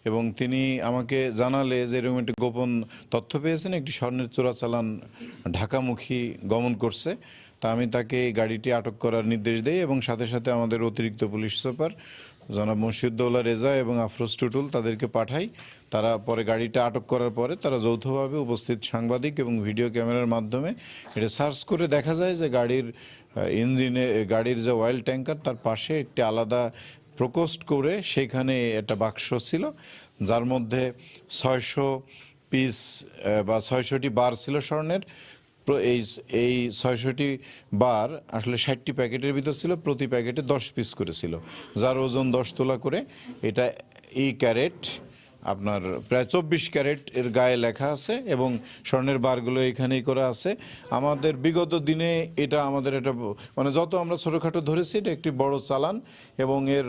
এবং তিনি আমাকে জানালে যে এরকম একটি গোপন তথ্য পেয়েছেন, একটি স্বর্ণের চোরাচালান ঢাকামুখী গমন করছে। তা আমি তাকে গাড়িটি আটক করার নির্দেশ দেই এবং সাথে সাথে আমাদের অতিরিক্ত পুলিশ সুপার জনাব মুর্শিদুল্লাহ রেজা এবং আফরোজ টুটুল তাদেরকে পাঠাই। তারা পরে গাড়িটা আটক করার পরে তারা যৌথভাবে উপস্থিত সাংবাদিক এবং ভিডিও ক্যামেরার মাধ্যমে এটা সার্চ করে দেখা যায় যে গাড়ির ইঞ্জিনে, গাড়ির যে অয়েল ট্যাঙ্কার তার পাশে একটি আলাদা প্রকোষ্ঠ করে সেখানে একটা বাক্স ছিল, যার মধ্যে 600 পিস বা 600টি বার ছিল স্বর্ণের। এই 600টি বার আসলে 60টি প্যাকেটের ভিতর ছিল, প্রতি প্যাকেটে 10 পিস করে ছিল, যার ওজন 10 তোলা করে। এটা ক্যারেট, আপনার প্রায় 24 ক্যারেট এর গায়ে লেখা আছে এবং স্বর্ণের বারগুলো এখানেই করা আছে। আমাদের বিগত দিনে এটা আমাদের এটা মানে যত আমরা ছোটোখাটো ধরেছি, এটা একটি বড় চালান এবং এর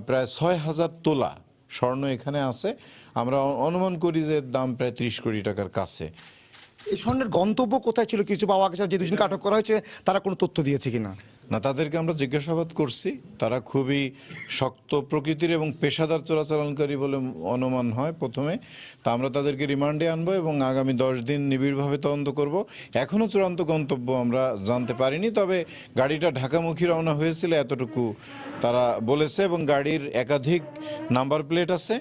প্রায় 6000 তোলা স্বর্ণ এখানে আছে। আমরা অনুমান করি যে দাম প্রায় 30 কোটি টাকার কাছে। এই স্বর্ণের গন্তব্য কোথায় ছিল কিছু পাওয়া গেছে? যে দুজনকে আটক করা হয়েছে তারা কোনো তথ্য দিয়েছে কিনা? না, তাদেরকে আমরা জিজ্ঞাসাবাদ করছি। তারা খুবই শক্ত প্রকৃতির এবং পেশাদার চোরাচালানকারী বলে অনুমান হয় প্রথমে। তা আমরা তাদেরকে রিমান্ডে আনবো এবং আগামী 10 দিন নিবিড়ভাবে তদন্ত করব। এখনও চূড়ান্ত গন্তব্য আমরা জানতে পারিনি, তবে গাড়িটা ঢাকামুখী রওনা হয়েছিল এতটুকু তারা বলেছে এবং গাড়ির একাধিক নাম্বার প্লেট আছে,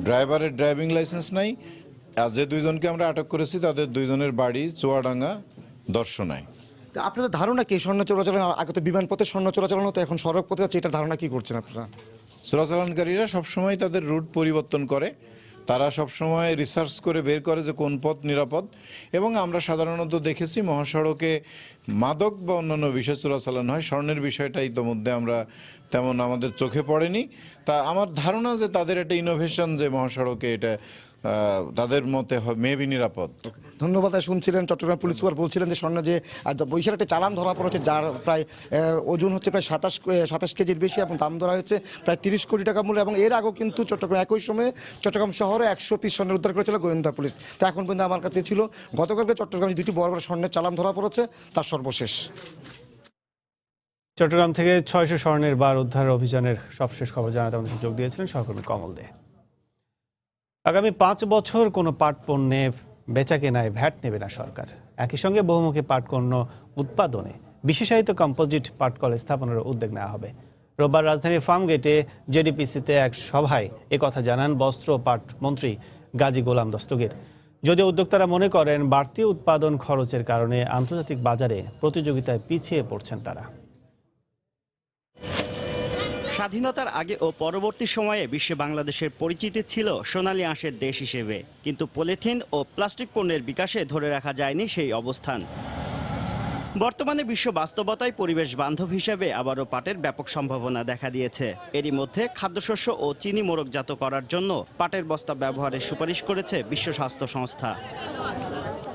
ড্রাইভারের ড্রাইভিং লাইসেন্স নাই। আর যে দুইজনকে আমরা আটক করেছি তাদের দুইজনের বাড়ি চুয়াডাঙ্গা, দর্শনায়। আপনাদের ধারণা কি স্বর্ণ চোরাচালান? আগে তো বিমানপথে স্বর্ণ চোরাচালান হতো, এখন সড়ক পথে যাচ্ছে, এটার ধারণা কি করছেন আপনারা? চোরাচালানকারীরা সবসময় তাদের রুট পরিবর্তন করে, তারা সবসময় রিসার্চ করে বের করে যে কোন পথ নিরাপদ। এবং আমরা সাধারণত দেখেছি মহাসড়কে মাদক বা অন্যান্য বিষয় চোরাচালান হয়, স্বর্ণের বিষয়টা ইতোমধ্যে আমরা তেমন আমাদের চোখে পড়েনি। তা আমার ধারণা যে তাদের একটা ইনোভেশন, যে মহাসড়কে এটা তাদের মতে মেবি নিরাপদ। ধন্যবাদ। শুনছিলেন চট্টগ্রাম পুলিশ সুপার বলছিলেন যে স্বর্ণ যে বৈশাখ একটা চালান ধরা পড়েছে, যার প্রায় ওজন হচ্ছে প্রায় 27 কেজির বেশি এবং দাম ধরা হয়েছে প্রায় 30 কোটি টাকা মূল্য। এবং এর আগেও কিন্তু চট্টগ্রাম একই সময়ে চট্টগ্রাম শহরে 100 পিস স্বর্ণের উদ্ধার করেছিল গোয়েন্দা পুলিশ। তা এখন পর্যন্ত আমার কাছে ছিল গতকালকে চট্টগ্রামে 2টি বড় বড় স্বর্ণের চালান ধরা পড়েছে, তার সর্বশেষ। চট্টগ্রাম থেকে 600 স্বর্ণের বার উদ্ধার অভিযানের সবশেষ খবর জানাতে আমাদের যোগ দিয়েছিলেন সহকর্মী কমল দে। আগামী 5 বছর কোনো পাট পণ্যে বেচাকেনায় ভ্যাট নেবে না সরকার। একই সঙ্গে বহুমুখী পাট পণ্য উৎপাদনে বিশেষায়িত কম্পোজিট পাটকল স্থাপনের উদ্যোগ নেওয়া হবে। রোববার রাজধানীর ফার্মগেটে জেডিপিসিতে এক সভায় একথা জানান বস্ত্র ও পাট মন্ত্রী গাজী গোলাম দস্তগীর। যদিও উদ্যোক্তারা মনে করেন বাড়তি উৎপাদন খরচের কারণে আন্তর্জাতিক বাজারে প্রতিযোগিতায় পিছিয়ে পড়ছেন তারা। স্বাধীনতার আগে ও পরবর্তী সময়ে বিশ্বে বাংলাদেশের পরিচিতি ছিল সোনালী আঁশের দেশ হিসেবে, কিন্তু পলিথিন ও প্লাস্টিক পণ্যের বিকাশে ধরে রাখা যায়নি সেই অবস্থান। বর্তমানে বিশ্ব বাস্তবতায় পরিবেশ বান্ধব হিসেবে আবারও পাটের ব্যাপক সম্ভাবনা দেখা দিয়েছে। এরই মধ্যে খাদ্যশস্য ও চিনি মোড়কজাত করার জন্য পাটের বস্তা ব্যবহারের সুপারিশ করেছে বিশ্ব স্বাস্থ্য সংস্থা।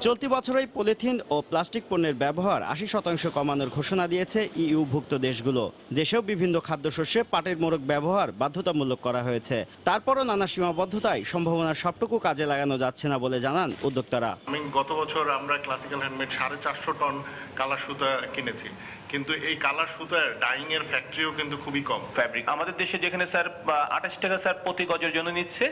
চলতি বছরেই পলিথিন ও প্লাস্টিক পণ্যের ব্যবহার 80% কমানোর ঘোষণা দিয়েছে ইইউভুক্ত দেশগুলো। দেশেও বিভিন্ন খাদ্যশস্যে পাটের মোড়ক ব্যবহার বাধ্যতামূলক করা হয়েছে। তারপরও নানা সীমাবদ্ধতায় সম্ভাবনার সবটুকু কাজে লাগানো যাচ্ছে না বলে জানান উদ্যোক্তারা। গত বছর আমরা ক্লাসিক্যাল হ্যান্ডমেড 450 টন কালার সুতা কিনেছি, কিন্তু এই কালার সুতার ডাইং এর ফ্যাক্টরিও কিন্তু খুবই কম। ফ্যাব্রিক আমাদের দেশে যেখানে স্যার 28 টাকা স্যার প্রতি গজের জন্য নিচ্ছে,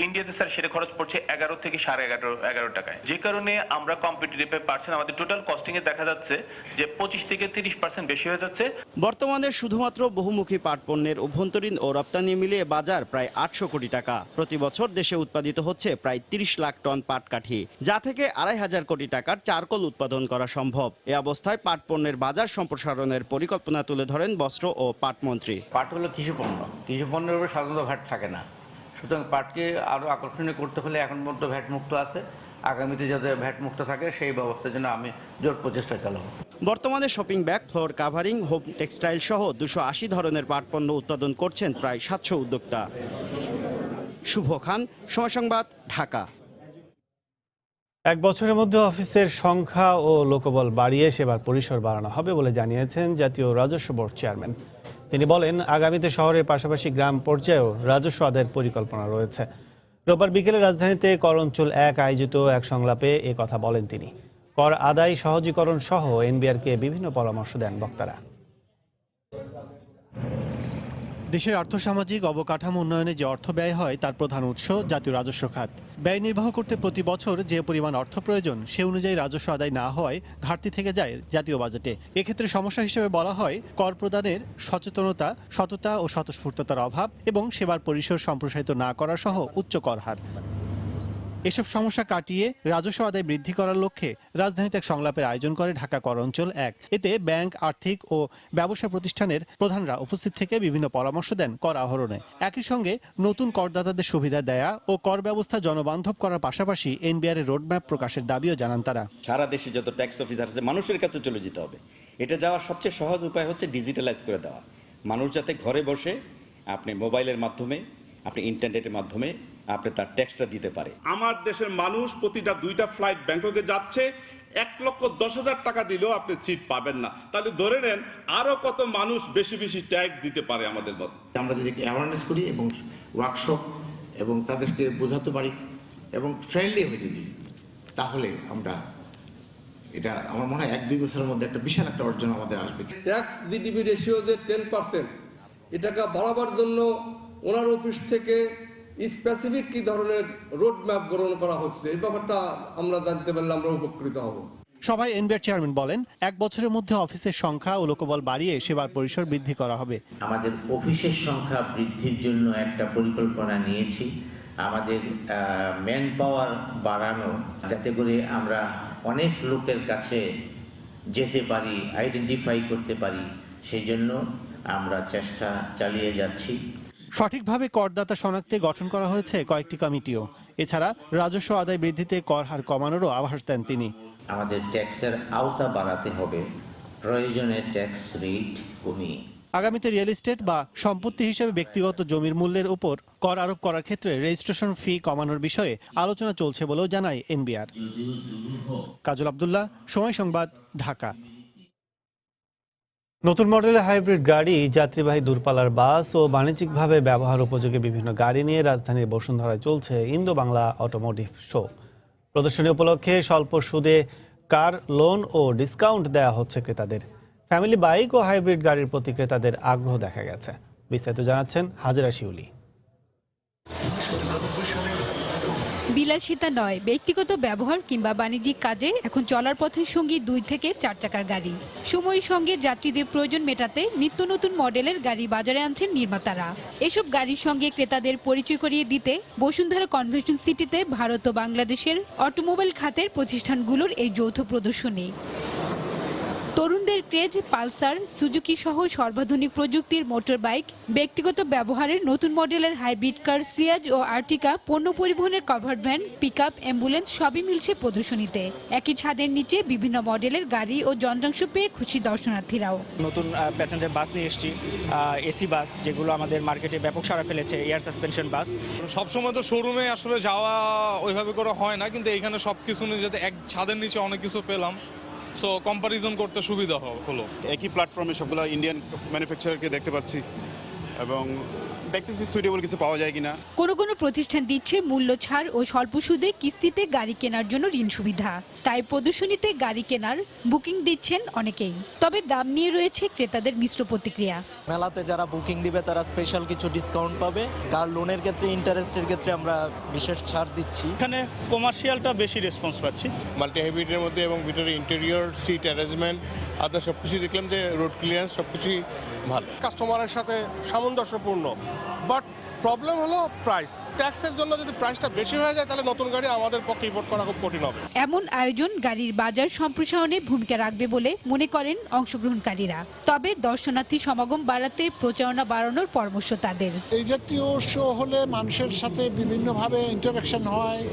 ইন্ডিয়াতে স্যার সেটা খরচ পড়ছে 11 থেকে 11.5 টাকায়, যে কারণে আমরা কম্পিটিটিভ পারছেন। আমাদের টোটাল কস্টিং এ দেখা যাচ্ছে যে 25 থেকে 30% বেশি হয়ে যাচ্ছে। বর্তমানে শুধুমাত্র বহুমুখী পাট পণ্যের অভ্যন্তরীণ ও রপ্তানি মিলিয়ে বাজার প্রায় 800 কোটি টাকা। প্রতি বছর দেশে উৎপাদিত হচ্ছে প্রায় 30 লাখ টন পাটকাঠি, যা থেকে 2,500 কোটি টাকার চারকোল উৎপাদন করা সম্ভব। এ অবস্থায় পাট পণ্যের বাজার সম্প্রসারণের পরিকল্পনা তুলে ধরেন বস্ত্র ও পাট মন্ত্রী। পাট হলো কৃষি পণ্য, কৃষি পণ্যের উপর সাধারণত ভ্যাট থাকে না, সুতরাং পাটকে আরও আকর্ষণীয় করতে হলে এখন পর্যন্ত ভ্যাট মুক্ত আছে, আগামীতে যাতে ভ্যাট মুক্ত থাকে সেই ব্যবস্থার জন্য আমি জোর প্রচেষ্টা চালাবো। বর্তমানে shopping bag, floor covering, home textile সহ 280 ধরনের পাট পণ্য উৎপাদন করছেন প্রায় 700 উদ্যোক্তা। শুভ খান, সময় সংবাদ, ঢাকা। এক বছরের মধ্যে অফিসের সংখ্যা ও লোকবল বাড়িয়ে সেবার পরিসর বাড়ানো হবে বলে জানিয়েছেন জাতীয় রাজস্ব বোর্ড চেয়ারম্যান। তিনি বলেন, আগামীতে শহরের পাশাপাশি গ্রাম পর্যায়েও রাজস্ব আদায়ের পরিকল্পনা রয়েছে। রোববার বিকেলে রাজধানীতে কর অঞ্চল 1 আয়োজিত এক সংলাপে এ কথা বলেন তিনি। কর আদায় সহজীকরণ সহ এনবিআরকে বিভিন্ন পরামর্শ দেন বক্তারা। দেশের আর্থসামাজিক অবকাঠামো উন্নয়নে যে অর্থ ব্যয় হয় তার প্রধান উৎস জাতীয় রাজস্ব খাত। ব্যয় নির্বাহ করতে প্রতি বছর যে পরিমাণ অর্থ প্রয়োজন সে অনুযায়ী রাজস্ব আদায় না হওয়ায় ঘাটতি থেকে যায় জাতীয় বাজেটে। এক্ষেত্রে সমস্যা হিসেবে বলা হয় কর প্রদানের সচেতনতা, সততা ও স্বতঃস্ফূর্ততার অভাব এবং সেবার পরিসর সম্প্রসারিত না করা সহ উচ্চ কর হার। এসব সমস্যা কাটিয়ে রাজস্ব আদায় বৃদ্ধি করার লক্ষ্যে রাজধানীতে এক সংলাপের আয়োজন করে ঢাকা কর অঞ্চল 1। এতে ব্যাংক, আর্থিক ও ব্যবসা প্রতিষ্ঠানের প্রধানরা উপস্থিত থেকে বিভিন্ন পরামর্শ দেন কর আহরণে। একই সঙ্গে নতুন করদাতাদের সুবিধা দেয়া ও কর ব্যবস্থা জনবান্ধব করার পাশাপাশি এনবিআর এর রোডম্যাপ প্রকাশের দাবিও জানান তারা। সারা দেশে যত ট্যাক্স অফিসার আছে মানুষের কাছে চলে যেতে হবে। এটা যাওয়ার সবচেয়ে সহজ উপায় হচ্ছে ডিজিটালাইজ করে দেওয়া। মানুষ যাতে ঘরে বসে আপনি মোবাইলের মাধ্যমে, আপনি ইন্টারনেটের মাধ্যমে আপনি তার ট্যাক্সটা দিতে পারে। আমার দেশের মানুষ প্রতিটা 2টা ফ্লাইট ব্যাংককে যাচ্ছে, 1,10,000 টাকা দিলেও আপনি সিট পাবেন না। তাহলে ধরে নেন আরো কত মানুষ বেশি বেশি ট্যাক্স দিতে পারে আমাদের মতো। আমরা যদি অ্যাওয়ারনেস করি এবং ওয়ার্কশপ এবং তাদেরকে বোঝাতে পারি এবং ফ্রেন্ডলি হয়ে যদি, তাহলে আমরা এটা আমার মনে হয় 1-2 বছরের মধ্যে একটা বিশাল একটা অর্জন আমাদের আসবে। ট্যাক্স জিডিপি রেশিও যে 10%, এটাকে বাড়াবার জন্য ওনার অফিস থেকে স্পেসিফিক কি ধরনের রোড ম্যাপ গ্রহণ করা হচ্ছে এই ব্যাপারটা আমরা জানতে পারলে আমরা উপকৃত হব। সভায় এনবিআর চেয়ারম্যান বলেন, এক বছরের মধ্যে অফিসের সংখ্যা ও লোকবল বাড়িয়ে সেবার পরিসর বৃদ্ধি করা হবে। আমাদের অফিসের সংখ্যা বৃদ্ধির জন্য একটা পরিকল্পনা নিয়েছি। আমাদের ম্যান পাওয়ার বাড়ানো, যাতে করে আমরা অনেক লোকের কাছে যেতে পারি, আইডেন্টিফাই করতে পারি, সেই জন্য আমরা চেষ্টা চালিয়ে যাচ্ছি। সঠিকভাবে করদাতা শনাক্তে গঠন করা হয়েছে কয়েকটি কমিটিও। এছাড়া রাজস্ব আদায় বৃদ্ধিতে কর হার কমানোরও আভাস দেন তিনি। আমাদের ট্যাক্সের আওতা বাড়াতে হবে, প্রয়োজনে ট্যাক্স রেট কমিয়ে। আগামীতে রিয়েল এস্টেট বা সম্পত্তি হিসেবে ব্যক্তিগত জমির মূল্যের উপর কর আরোপ করার ক্ষেত্রে রেজিস্ট্রেশন ফি কমানোর বিষয়ে আলোচনা চলছে বলেও জানায় এনবিআর। কাজল আব্দুল্লাহ, সময় সংবাদ, ঢাকা। নতুন মডেলের হাইব্রিড গাড়ি, যাত্রীবাহী দূরপাল্লার বাস ও বাণিজ্যিকভাবে ব্যবহার উপযোগী বিভিন্ন গাড়ি নিয়ে রাজধানীর বসুন্ধরায় চলছে ইন্দো বাংলা অটোমোটিভ শো। প্রদর্শনী উপলক্ষে স্বল্প সুদে কার লোন ও ডিসকাউন্ট দেওয়া হচ্ছে ক্রেতাদের। ফ্যামিলি বাইক ও হাইব্রিড গাড়ির প্রতি ক্রেতাদের আগ্রহ দেখা গেছে। বিস্তারিত জানাচ্ছেন হাজেরা শিউলি। বিলাসিতা নয়, ব্যক্তিগত ব্যবহার কিংবা বাণিজ্যিক কাজে এখন চলার পথের সঙ্গী 2 থেকে 4 চাকার গাড়ি। সময়ের সঙ্গে যাত্রীদের প্রয়োজন মেটাতে নিত্য নতুন মডেলের গাড়ি বাজারে আনছেন নির্মাতারা। এসব গাড়ির সঙ্গে ক্রেতাদের পরিচয় করিয়ে দিতে বসুন্ধরা কনভেনশন সিটিতে ভারত ও বাংলাদেশের অটোমোবাইল খাতের প্রতিষ্ঠানগুলোর এই যৌথ প্রদর্শনী। তরুণদের ক্রেজ পালসার, সুজুকি সহ সর্বাধুনিক প্রযুক্তির মোটর বাইক, ব্যক্তিগত ব্যবহারের নতুন মডেলের হাইব্রিড কার, সিয়াজ ও আর্টিকা, পণ্য পরিবহনের কভার্ড ভ্যান, পিকআপ, অ্যাম্বুলেন্স সবই মিলছে প্রদর্শনীতে। একই ছাদের নিচে বিভিন্ন মডেলের গাড়ি ও যন্ত্রাংশ পেয়ে খুশি দর্শনার্থীরাও। নতুন প্যাসেঞ্জার বাস নিয়ে এসেছি, এসি বাস, যেগুলো আমাদের মার্কেটে ব্যাপক সাড়া ফেলেছে, এয়ার সাসপেনশন বাস। সবসময় তো শোরুমে আসলে যাওয়া ওইভাবে করে হয় না, কিন্তু এইখানে সব কিছু নিয়ে যাতে এক ছাদের নিচে অনেক কিছু পেলাম, সো কম্পারিজন করতে সুবিধা হলো। একই প্ল্যাটফর্মে সবগুলো ইন্ডিয়ান ম্যানুফ্যাকচারারকে দেখতে পাচ্ছি এবং দেখতেছি সুইটেবল কিছু পাওয়া যায় কিনা। কোনো প্রতিষ্ঠান দিচ্ছে মূল্য ছাড় ও স্বল্প সুদে কিস্তিতে গাড়ি কেনার জন্য ঋণ সুবিধা। তাই প্রদর্শনীতে গাড়ি কেনার বুকিং দিচ্ছেন অনেকেই। তবে দাম নিয়ে রয়েছে ক্রেতাদের মিশ্র প্রতিক্রিয়া। মেলাতে যারা বুকিং দিবে তারা স্পেশাল কিছু ডিসকাউন্ট পাবে, কার লোনের ক্ষেত্রে ইন্টারেস্টের ক্ষেত্রে আমরা বিশেষ ছাড় দিচ্ছি। এখানে কমার্শিয়ালটা বেশি রেসপন্স পাচ্ছি। মাল্টি হাইব্রিডের মধ্যে এবং ভিতরে ইন্টেরিয়র সিট অ্যারেঞ্জমেন্ট আদার সব কিছু দেখলাম যে রোড ক্লিয়ারেন্স সব কিছুই ভালো, কাস্টমারের সাথে সামঞ্জস্যপূর্ণ। বাট প্রবলেম হলো প্রাইস, ট্যাক্সের জন্য যদি প্রাইসটা বেশি হয়ে যায় তাহলে নতুন গাড়ি আমাদের পক্ষে ইম্পোর্ট করা খুব কঠিন হবে। এমন আয়োজন গাড়ির বাজার সম্প্রসারণে ভূমিকা রাখবে বলে মনে করেন অংশগ্রহণকারীরা। তবে দর্শনার্থী সমাগম বাড়াতে প্রচারণা বাড়ানোর পরামর্শ তাদের। এই জাতীয় শো হলে মানুষের সাথে বিভিন্নভাবে ইন্টারাকশন হয়,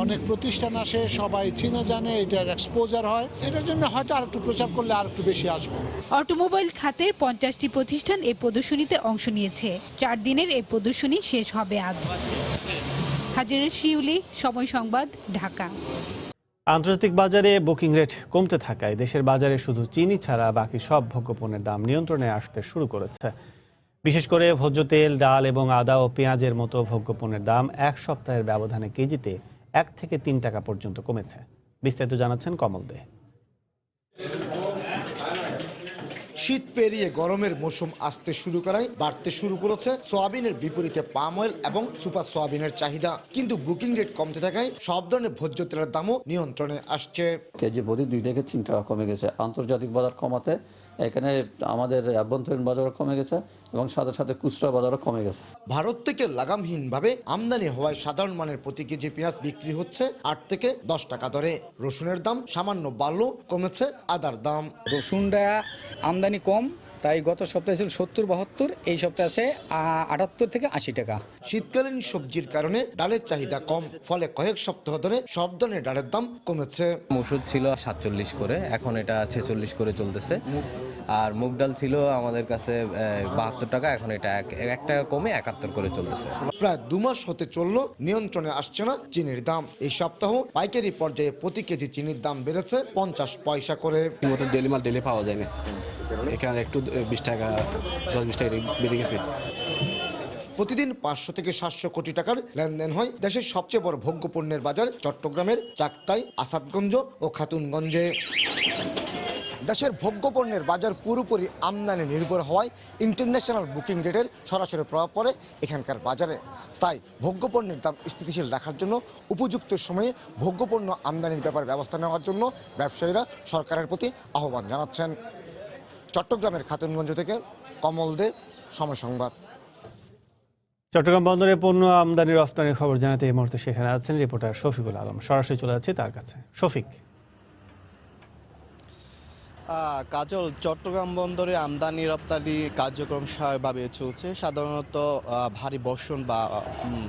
অনেক প্রতিষ্ঠান আসে, সবাই চিনে জানে, এটার এক্সপোজার হয়। এটার জন্য হয়তো আরেকটু প্রচার করলে আরেকটু বেশি আসবে। অটোমোবাইল খাতের 50টি প্রতিষ্ঠান এই প্রদর্শনীতে অংশ নিয়েছে। 4 দিনের এই প্রদর্শনী শেষ হবে আজ। হাজিরা শিউলি, সময় সংবাদ, ঢাকা। আন্তর্জাতিক বাজারে বুকিং রেট কমতে থাকায় দেশের বাজারে শুধু চিনি ছাড়া বাকি সব ভোগ্যপণ্যের দাম নিয়ন্ত্রণে আসতে শুরু করেছে। বিশেষ করে ভোজ্য তেল, ডাল এবং আদা ও পেঁয়াজের মতো ভোগ্যপণ্যের দাম এক সপ্তাহের ব্যবধানে কেজিতে 1 থেকে 3 টাকা পর্যন্ত কমেছে। বিস্তারিত জানাচ্ছেন কমল দে। শীত পেরিয়ে গরমের মৌসুম আসতে শুরু করায় বাড়তে শুরু করেছে সয়াবিনের বিপরীতে পাম অয়েল এবং সুপার সয়াবিনের চাহিদা। কিন্তু বুকিং রেট কমতে থাকায় সব ধরনের ভোজ্য তেলের দামও নিয়ন্ত্রণে আসছে। কেজি প্রতি 2 থেকে 3 টাকা কমে গেছে। আন্তর্জাতিক বাজার কমাতে এখানে আমাদের আভ্যন্তরীণ বাজারও কমে গেছে এবং সাথে সাথে খুচরা বাজারও কমে গেছে। ভারত থেকে লাগামহীনভাবে আমদানি হওয়ায় সাধারণ মানের প্রতি কেজি পেঁয়াজ বিক্রি হচ্ছে 8 থেকে 10 টাকা দরে। রসুনের দাম সামান্য বাড়লেও কমেছে আদার দাম। রসুনটা আমদানি কম, তাই গত সপ্তাহে ছিল 70-72, এই সপ্তাহে আছে 78 থেকে 80 টাকা। শীতকালীন সবজির কারণে ডালের চাহিদা কম, ফলে কয়েক সপ্তাহ ধরে সব ধরনের ডালের দাম কমেছে। মসুর ছিল 47 করে, এখন এটা 46 করে চলতেছে। আর মুগ ডাল ছিল আমাদের কাছে 72 টাকা, এখন এটা 1 টাকা কমে 71 করে চলতেছে। প্রায় 2 মাস হতে চললো নিয়ন্ত্রণে আসছে না চিনির দাম। এই সপ্তাহ পাইকারি পর্যায়ে প্রতি কেজি চিনির দাম বেড়েছে 50 পয়সা করে। ডেলি মাল ডেলি পাওয়া যায় না, এখানে একটু 20 টাকা 10-20 টাকা বেড়ে গেছে। প্রতিদিন 500 থেকে 700 কোটি টাকার লেনদেন হয় দেশের সবচেয়ে বড় ভোগ্য পণ্যের বাজার চট্টগ্রামের চাকতাই, আসাদগঞ্জ ও খাতুনগঞ্জে। দেশের ভোগ্য পণ্যের বাজার পুরোপুরি আমদানি নির্ভর হওয়ায় ইন্টারন্যাশনাল বুকিং রেটের সরাসরি প্রভাব পড়ে এখানকার বাজারে। তাই ভোগ্য পণ্যের দাম স্থিতিশীল রাখার জন্য উপযুক্ত সময়ে ভোগ্য পণ্য আমদানির ব্যাপারে ব্যবস্থা নেওয়ার জন্য ব্যবসায়ীরা সরকারের প্রতি আহ্বান জানাচ্ছেন। চট্টগ্রামের খাতুনগঞ্জ থেকে কমল দে, সময় সংবাদ। চট্টগ্রাম বন্দরে পণ্য আমদানি রফতানির খবর জানাতে এই মুহূর্তে সেখানে আছেন রিপোর্টার শফিকুল আলম। সরাসরি চলে যাচ্ছে তার কাছে। শফিক। কাজল, চট্টগ্রাম বন্দরে আমদানি রপ্তানি কার্যক্রম স্বাভাবিকভাবে চলছে। সাধারণত ভারী বর্ষণ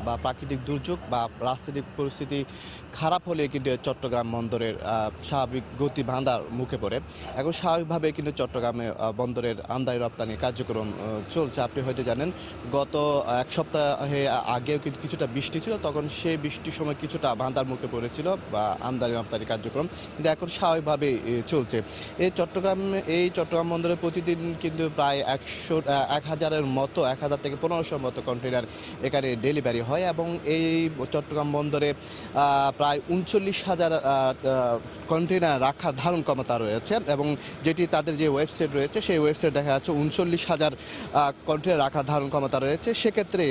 বা প্রাকৃতিক দুর্যোগ বা রাজনৈতিক পরিস্থিতি খারাপ হলে কিন্তু চট্টগ্রাম বন্দরের স্বাভাবিক গতি বাঁধার মুখে পড়ে। এখন স্বাভাবিকভাবে কিন্তু চট্টগ্রামে বন্দরের আমদানি রপ্তানি কার্যক্রম চলছে। আপনি হয়তো জানেন গত 1 সপ্তাহে আগেও কিন্তু কিছুটা বৃষ্টি ছিল, তখন সেই বৃষ্টির সময় কিছুটা বাঁধার মুখে পড়েছিল বা আমদানি রপ্তানি কার্যক্রম, কিন্তু এখন স্বাভাবিকভাবে চলছে। এই চট্টগ্রাম বন্দরে প্রতিদিন কিন্তু প্রায় 1000-এর মতো 1000 থেকে 1500 মতো কন্টেইনার এখানে ডেলিভারি হয় এবং এই চট্টগ্রাম বন্দরে প্রায় 39,000 কন্টেইনার রাখার ধারণ ক্ষমতা রয়েছে এবং যেটি তাদের যে ওয়েবসাইট রয়েছে সেই ওয়েবসাইট দেখা যাচ্ছে 39,000 কন্টেইনার রাখার ধারণ ক্ষমতা রয়েছে। সেক্ষেত্রে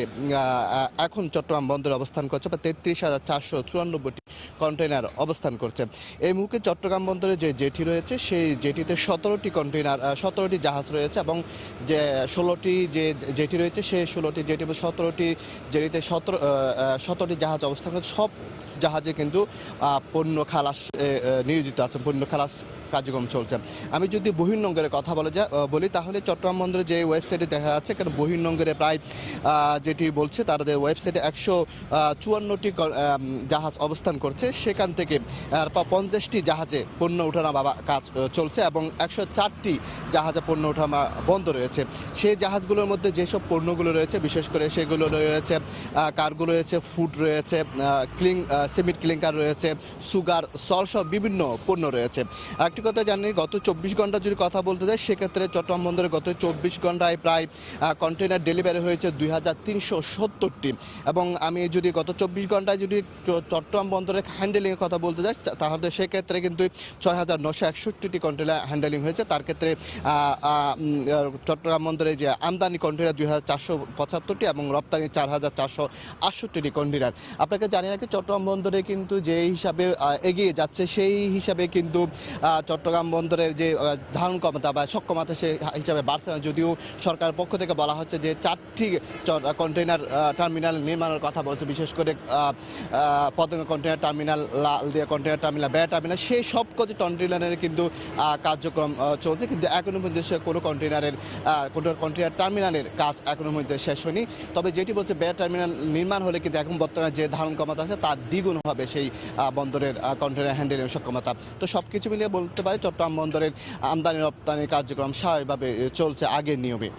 এখন চট্টগ্রাম বন্দরে অবস্থান করছে প্রায় 33,494টি কন্টেইনার অবস্থান করছে। এই মুহূর্তে চট্টগ্রাম বন্দরে যে জেটি রয়েছে সেই জেটিতে 17টি জাহাজ রয়েছে এবং যে 16টি যে জেটি রয়েছে সেই 16টি জেটি 17টি জেটিতে 17টি জাহাজ অবস্থান করছে। সব জাহাজে কিন্তু পণ্য খালাস নিয়োজিত আছে, পণ্য খালাস কার্যক্রম চলছে। আমি যদি বহির্নোঙরের কথা বলি তাহলে চট্টগ্রাম বন্দরে যে ওয়েবসাইটে দেখা যাচ্ছে, কারণ বহির্নোঙরে প্রায় যেটি বলছে তাদের ওয়েবসাইটে 154টি জাহাজ অবস্থান করছে সেখান থেকে 50টি জাহাজে পণ্য ওঠানামা কাজ চলছে এবং 104টি জাহাজে পণ্য ওঠানামা বন্ধ রয়েছে। সেই জাহাজগুলোর মধ্যে যেসব পণ্যগুলো রয়েছে বিশেষ করে সেগুলো রয়েছে কার্গো রয়েছে, ফুড রয়েছে, সিমেন্ট ক্লিংকার রয়েছে, সুগার, সল সহ বিভিন্ন পণ্য রয়েছে। একটি কথা জানি, গত 24 ঘন্টা যদি কথা বলতে যাই সেক্ষেত্রে চট্টগ্রাম বন্দরে গত 24 ঘন্টায় প্রায় কন্টেনার ডেলিভারি হয়েছে 2370টি এবং আমি যদি গত 24 ঘন্টায় যদি চট্টগ্রাম বন্দরের হ্যান্ডেলিংয়ের কথা বলতে যাই তাহলে সেক্ষেত্রে কিন্তু 6961টি কন্টেনার হ্যান্ডেলিং হয়েছে। তার ক্ষেত্রে চট্টগ্রাম বন্দরে যে আমদানি কন্টেনার 2475টি এবং রপ্তানি 4468টি কন্টেনার। আপনাকে জানি রাখি চট্টগ্রাম বন্দরে কিন্তু যে হিসাবে এগিয়ে যাচ্ছে সেই হিসাবে কিন্তু চট্টগ্রাম বন্দরের যে ধারণ ক্ষমতা বা সক্ষমতা সেই হিসাবে বাড়ছে না, যদিও সরকারের পক্ষ থেকে বলা হচ্ছে যে 4টি কন্টেনার টার্মিনাল নির্মাণের কথা বলছে, বিশেষ করে Patenga container terminal, Laldia container terminal, বেড়া টার্মিনাল, সেই সব কটি কন্টেনারের কিন্তু কার্যক্রম চলছে, কিন্তু এখনো পর্যন্ত কোনো কন্টেনার টার্মিনালের কাজ এখনো পর্যন্ত শেষ হয়নি। তবে যেটি বলছে বেড়া টার্মিনাল নির্মাণ হলে কিন্তু এখন বর্তমানে যে ধারণ ক্ষমতা আছে তার দ্বিগুণ হবে সেই বন্দরের কন্টেনার হ্যান্ডেলিং সক্ষমতা। তো সব কিছু মিলিয়ে বলতে পারি চট্টগ্রাম বন্দরের আমদানি রপ্তানি কার্যক্রম স্বাভাবিকভাবে চলছে আগের নিয়মে।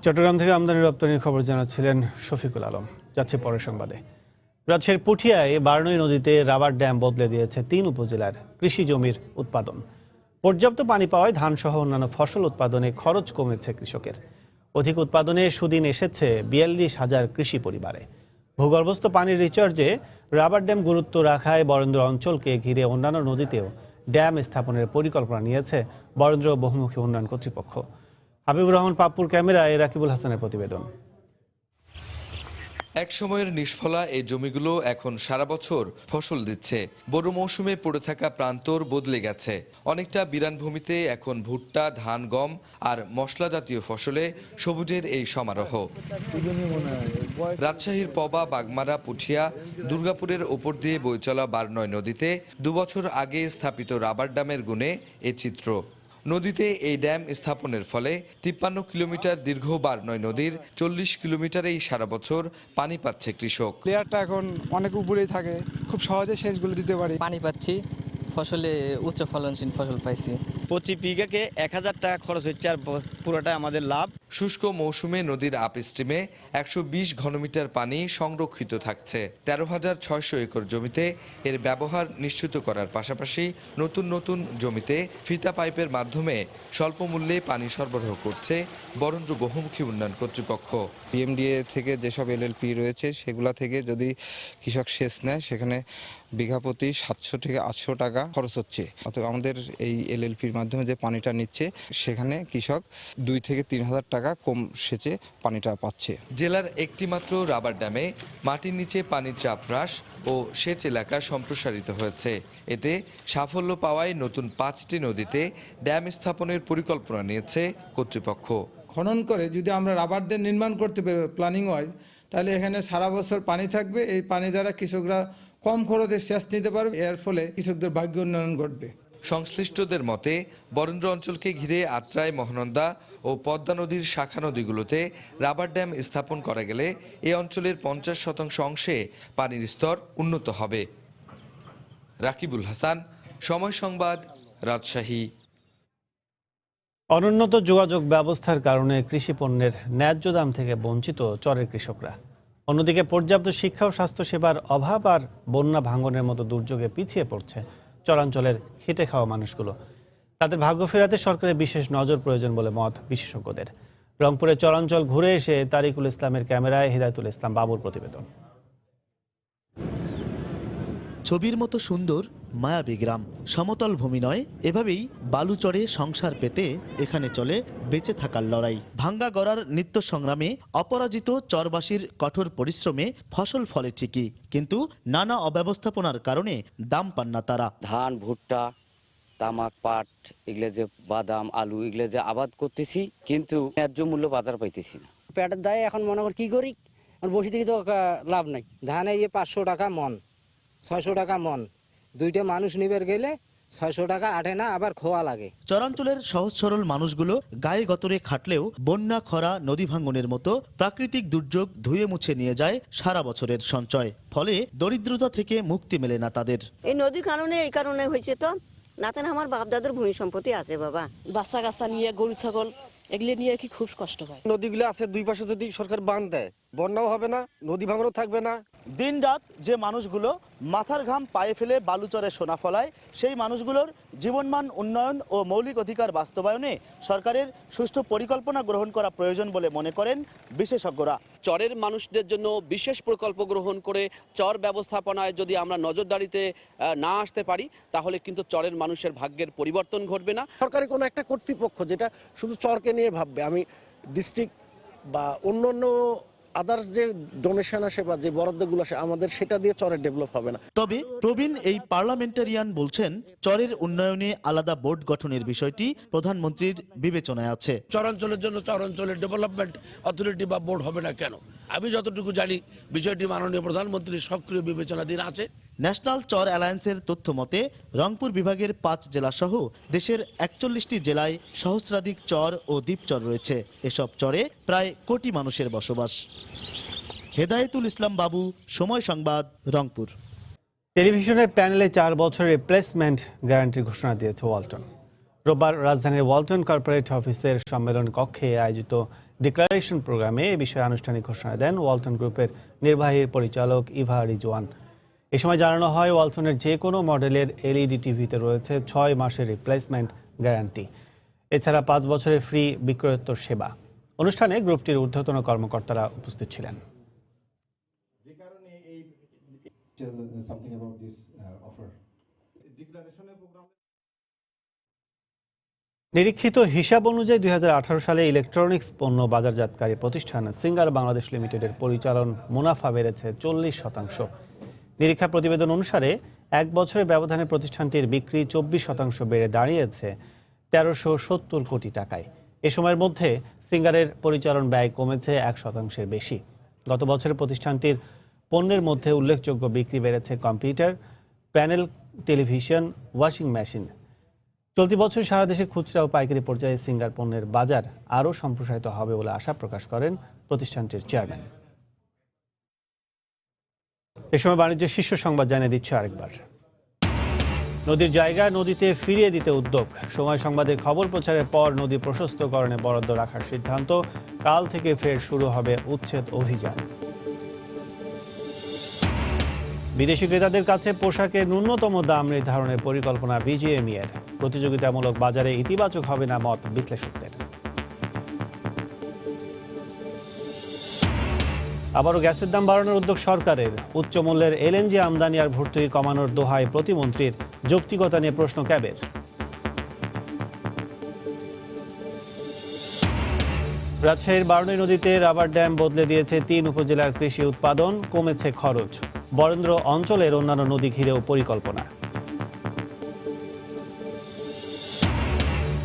চট্টগ্রাম থেকে আমদানি রপ্তানির খবর জানাচ্ছিলেন শফিকুল আলম। যাচ্ছে পরের সংবাদে। রাজশাহীর পুঠিয়ায় বার্নই নদীতে রাবার ড্যাম বদলে দিয়েছে 3 উপজেলার কৃষি জমির উৎপাদন। পর্যাপ্ত পানি পাওয়ায় ধানসহ অন্যান্য ফসল উৎপাদনে খরচ কমেছে কৃষকের। অধিক উৎপাদনে সুদিন এসেছে 42,000 কৃষি পরিবারে। ভূগর্ভস্থ পানির রিচার্জে রাবার ড্যাম গুরুত্ব রাখায় বরেন্দ্র অঞ্চলকে ঘিরে অন্যান্য নদীতেও ড্যাম স্থাপনের পরিকল্পনা নিয়েছে বরেন্দ্র বহুমুখী উন্নয়ন কর্তৃপক্ষ। হাবিবুর রহমান পাপ্পুর ক্যামেরায় রাকিবুল হাসানের প্রতিবেদন। এক সময়ের নিষ্ফলা এই জমিগুলো এখন সারা বছর ফসল দিচ্ছে। বড় মৌসুমে পড়ে থাকা প্রান্তর বদলে গেছে। অনেকটা বিরান ভূমিতে এখন ভুট্টা, ধান, গম আর মশলা জাতীয় ফসলে সবুজের এই সমারোহ। রাজশাহীর পবা, বাগমারা, পুঠিয়া, দুর্গাপুরের ওপর দিয়ে বয়ে চলা বার্নই নদীতে 2 বছর আগে স্থাপিত রাবার ড্যামের গুণে এ চিত্র। নদীতে এই ড্যাম স্থাপনের ফলে 53 কিলোমিটার দীর্ঘ বার্নই নদীর 40 কিলোমিটারেই সারা বছর পানি পাচ্ছে কৃষক। লেয়ারটা এখন অনেক উপরেই থাকে, খুব সহজে সেচগুলো দিতে পারি। পানি পাচ্ছি, ফসলে উচ্চ ফলনশীল ফসল পাইছি। প্রতি বিঘাকে 1000 টাকা খরচ হচ্ছে আর পুরোটা আমাদের লাভ। শুষ্ক মৌসুমে নদীর আপস্ট্রিমে 120 ঘনমিটার পানি সংরক্ষিত থাকছে। 13,600 একর জমিতে এর ব্যবহার নিশ্চিত করার পাশাপাশি নতুন নতুন জমিতে ফিতা পাইপের মাধ্যমে স্বল্প মূল্যে পানি সরবরাহ করছে বরেন্দ্র বহুমুখী উন্নয়ন কর্তৃপক্ষ। পিএমডিএ থেকে যেসব এলএলপি রয়েছে সেগুলা থেকে যদি কৃষক সেচ নেয় সেখানে বিঘা প্রতি 700 থেকে 800 টাকা খরচ হচ্ছে। অতএব আমাদের এই এলএলপির মাধ্যমে যে পানিটা নিচ্ছে সেখানে কৃষক 2 থেকে 3,000 টাকা কম সেচে পানিটা পাচ্ছে। জেলার একটি মাত্র রাবার ড্যামে মাটির নিচে পানির চাপ হ্রাস ও সেচ এলাকা সম্প্রসারিত হয়েছে। এতে সাফল্য পাওয়ায় নতুন 5টি নদীতে ড্যাম স্থাপনের পরিকল্পনা নিয়েছে কর্তৃপক্ষ। খনন করে যদি আমরা রাবার ড্যাম নির্মাণ করতে পারি প্ল্যানিং ওয়াইজ, তাহলে এখানে সারা বছর পানি থাকবে। এই পানি দ্বারা কৃষকরা কম খরচে সেচ নিতে পারবে, এর ফলে কৃষকদের ভাগ্য উন্নয়ন ঘটবে। সংশ্লিষ্টদের মতে বরেন্দ্র অঞ্চলকে ঘিরে আত্রাই, মহানন্দা ও পদ্মা নদীর শাখা নদীগুলোতে রাবার ড্যাম স্থাপন করা গেলে এ অঞ্চলের 50% অংশে পানির স্তর উন্নত হবে। রাকিবুল হাসান, সময় সংবাদ, রাজশাহী। অনুন্নত যোগাযোগ ব্যবস্থার কারণে কৃষি পণ্যের ন্যায্য দাম থেকে বঞ্চিত চরের কৃষকরা। অন্যদিকে পর্যাপ্ত শিক্ষা ও স্বাস্থ্যসেবার অভাব আর বন্যা ভাঙনের মতো দুর্যোগে পিছিয়ে পড়ছে চরাঞ্চলের খেটে খাওয়া মানুষগুলো। তাদের ভাগ্য ফেরাতে সরকারের বিশেষ নজর প্রয়োজন বলে মত বিশেষজ্ঞদের। রংপুরে চরাঞ্চল ঘুরে এসে তারিকুল ইসলামের ক্যামেরায় হিদায়তুল ইসলাম বাবুর প্রতিবেদন। ছবির মতো সুন্দর মায়াবী গ্রাম, সমতল ভূমি নয়, এভাবেই বালুচরে সংসার পেতে এখানে চলে বেঁচে থাকার লড়াই। ভাঙ্গা গড়ার নিত্য সংগ্রামে অপরাজিত চরবাসীর কঠোর পরিশ্রমে ফসল ফলে ঠিকই, কিন্তু নানা অব্যবস্থাপনার কারণে দাম পান না তারা। ধান, ভুট্টা, তামাক, পাট, এগুলো যে বাদাম, আলু, এগুলো যে আবাদ করতেছি, কিন্তু ন্যায্য মূল্য বাজার পাইতেছি না। পেটের দায়ে এখন মনে কর কি করি, বসে থেকে তো লাভ নাই। ধানে 500 টাকা মন, 600 টাকা মন, 2টা মানুষ নিবার গেলে 600 টাকা আঠে না, আবার খোয়া লাগে। চরাঞ্চলের সহজ সরল মানুষগুলো গায়ে গতরে খাটলেও বন্যা, খরা, নদী ভাঙ্গনের মতো প্রাকৃতিক দুর্যোগ ধুয়ে মুছে নিয়ে যায় সারা বছরের সঞ্চয়। ফলে দরিদ্রতা থেকে মুক্তি মেলে না তাদের। এই নদীর কারণে এই কারণে হয়েছে, তো নাতেন আমার বাপ দাদুর ভূমি সম্পত্তি আছে বাবা, বাচ্চা কাচ্চা নিয়ে গরু ছাগল এগুলো নিয়ে কি খুব কষ্ট হয়। নদীগুলো আছে দুই পাশে যদি সরকার বাঁধ দেয়, বন্যাও হবে না, নদী ভাঙনও থাকবে না। দিন রাত যে মানুষগুলো মাথার ঘাম পায়ে ফেলে বালুচরে সোনা ফলায়, সেই মানুষগুলোর জীবনমান উন্নয়ন ও মৌলিক অধিকার বাস্তবায়নে সরকারের সুষ্ঠু পরিকল্পনা গ্রহণ করা প্রয়োজন বলে মনে করেন বিশেষজ্ঞরা। চরের মানুষদের জন্য বিশেষ প্রকল্প গ্রহণ করে চর ব্যবস্থাপনায় যদি আমরা নজরদারিতে না আসতে পারি, তাহলে কিন্তু চরের মানুষের ভাগ্যের পরিবর্তন ঘটবে না। সরকারি কোনো একটা কর্তৃপক্ষ যেটা শুধু চরকে নিয়ে ভাববে, আমি ডিস্ট্রিক্ট বা অন্য আদার্স যে ডোনেশন আসে বা যে বরাদ্দগুলো আসে আমাদের, সেটা দিয়ে চরের ডেভেলপ হবে না। তবে প্রবীণ এই পার্লামেন্টারিয়ান বলছেন, চরের উন্নয়নে আলাদা বোর্ড গঠনের বিষয়টি প্রধানমন্ত্রীর বিবেচনায় আছে। চরাঞ্চলের জন্য চরাঞ্চলের ডেভেলপমেন্ট অথরিটি বা বোর্ড হবে না কেন? আমি যতটুকু জানি বিষয়টি মাননীয় প্রধানমন্ত্রীর সক্রিয় বিবেচনাধীন আছে। ন্যাশনাল চর অ্যালায়েন্সের তথ্য মতে রংপুর বিভাগের 5 জেলা সহ দেশের 41টি জেলায় সহস্রাধিক চর ও দ্বীপচর রয়েছে। এসব চরে প্রায় কোটি মানুষের বসবাস। হেদায়েতুল ইসলাম বাবু, সময় সংবাদ, রংপুর। টেলিভিশনের প্যানেলে 4 বছরের রিপ্লেসমেন্ট গ্যারান্টির ঘোষণা দিয়েছে ওয়ালটন। রোববার রাজধানীর ওয়ালটন কর্পোরেট অফিসের সম্মেলন কক্ষে আয়োজিত ডিক্লারেশন প্রোগ্রামে এ বিষয়ে আনুষ্ঠানিক ঘোষণা দেন ওয়ালটন গ্রুপের নির্বাহী পরিচালক ইভা রিজওয়ান। এ সময় জানানো হয়, ওয়ালটনের যে কোনো মডেলের এলইডি টিভিতে রয়েছে 6 মাসের রিপ্লেসমেন্ট গ্যারান্টি, এছাড়া 5 বছরের ফ্রি বিক্রয়োত্তর সেবা। অনুষ্ঠানে গ্রুপটির ঊর্ধ্বতন কর্মকর্তারা উপস্থিত ছিলেন। নিরীক্ষিত হিসাব অনুযায়ী 2018 সালে ইলেকট্রনিক্স পণ্য বাজারজাতকারী প্রতিষ্ঠান সিঙ্গার বাংলাদেশ লিমিটেডের পরিচালন মুনাফা বেড়েছে 40%। নিরীক্ষা প্রতিবেদন অনুসারে 1 বছরের ব্যবধানে প্রতিষ্ঠানটির বিক্রি 24% বেড়ে দাঁড়িয়েছে 1370 কোটি টাকায়। এ সময়ের মধ্যে সিঙ্গারের পরিচালন ব্যয় কমেছে 1% বেশি। গত বছরে প্রতিষ্ঠানটির পণ্যের মধ্যে উল্লেখযোগ্য বিক্রি বেড়েছে computer, panel, television, washing machine. চলতি বছর সারা দেশে খুচরা ও পাইকারি পর্যায়ে সিঙ্গার পণ্যের বাজার আরও সম্প্রসারিত হবে বলে আশা প্রকাশ করেন প্রতিষ্ঠানটির চেয়ারম্যান। এ সময় বাণিজ্যের শীর্ষ সংবাদ জানিয়ে দিচ্ছে আরেকবার। নদীর জায়গা নদীতে ফিরিয়ে দিতে উদ্যোগ। সময় সংবাদে খবর প্রচারের পর নদী প্রশস্তকরণে বরাদ্দ রাখার সিদ্ধান্ত। কাল থেকে ফের শুরু হবে উচ্ছেদ অভিযান। বিদেশি ক্রেতাদের কাছে পোশাকের ন্যূনতম দাম নির্ধারণের পরিকল্পনা বিজিএমইএর। প্রতিযোগিতামূলক বাজারে ইতিবাচক হবে না মত বিশ্লেষকদের। আবারও গ্যাসের দাম বাড়ানোর উদ্যোগ সরকারের। উচ্চ মূল্যের এলএনজি আমদানি আর ভর্তুকি কমানোর দোহায় প্রতিমন্ত্রীর, যৌক্তিকতা নিয়ে প্রশ্ন ক্যাবের। রাজশাহীর বারণী নদীতে রাবার ড্যাম বদলে দিয়েছে 3 উপজেলার কৃষি উৎপাদন, কমেছে খরচ। বরেন্দ্র অঞ্চলের অন্যান্য নদী ঘিরেও পরিকল্পনা।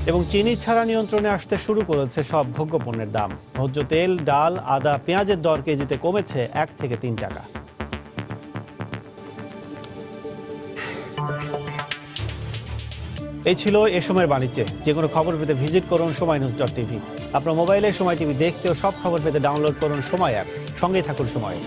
এবং চিনি ছাড়া নিয়ন্ত্রণে আসতে শুরু করেছে সব ভোগ্যপণ্যের দাম। ভোজ্য তেল, ডাল, আদা, পেঁয়াজের দর কেজিতে কমেছে 1 থেকে 3 টাকা। এই ছিল এ সময়ের বাণিজ্যে। যে কোনো খবর পেতে ভিজিট করুন সময়নিউজ.tv। আপনার মোবাইলে সময় টিভি দেখতে ও সব খবর পেতে ডাউনলোড করুন সময় অ্যাপ। সঙ্গেই থাকুন সময়।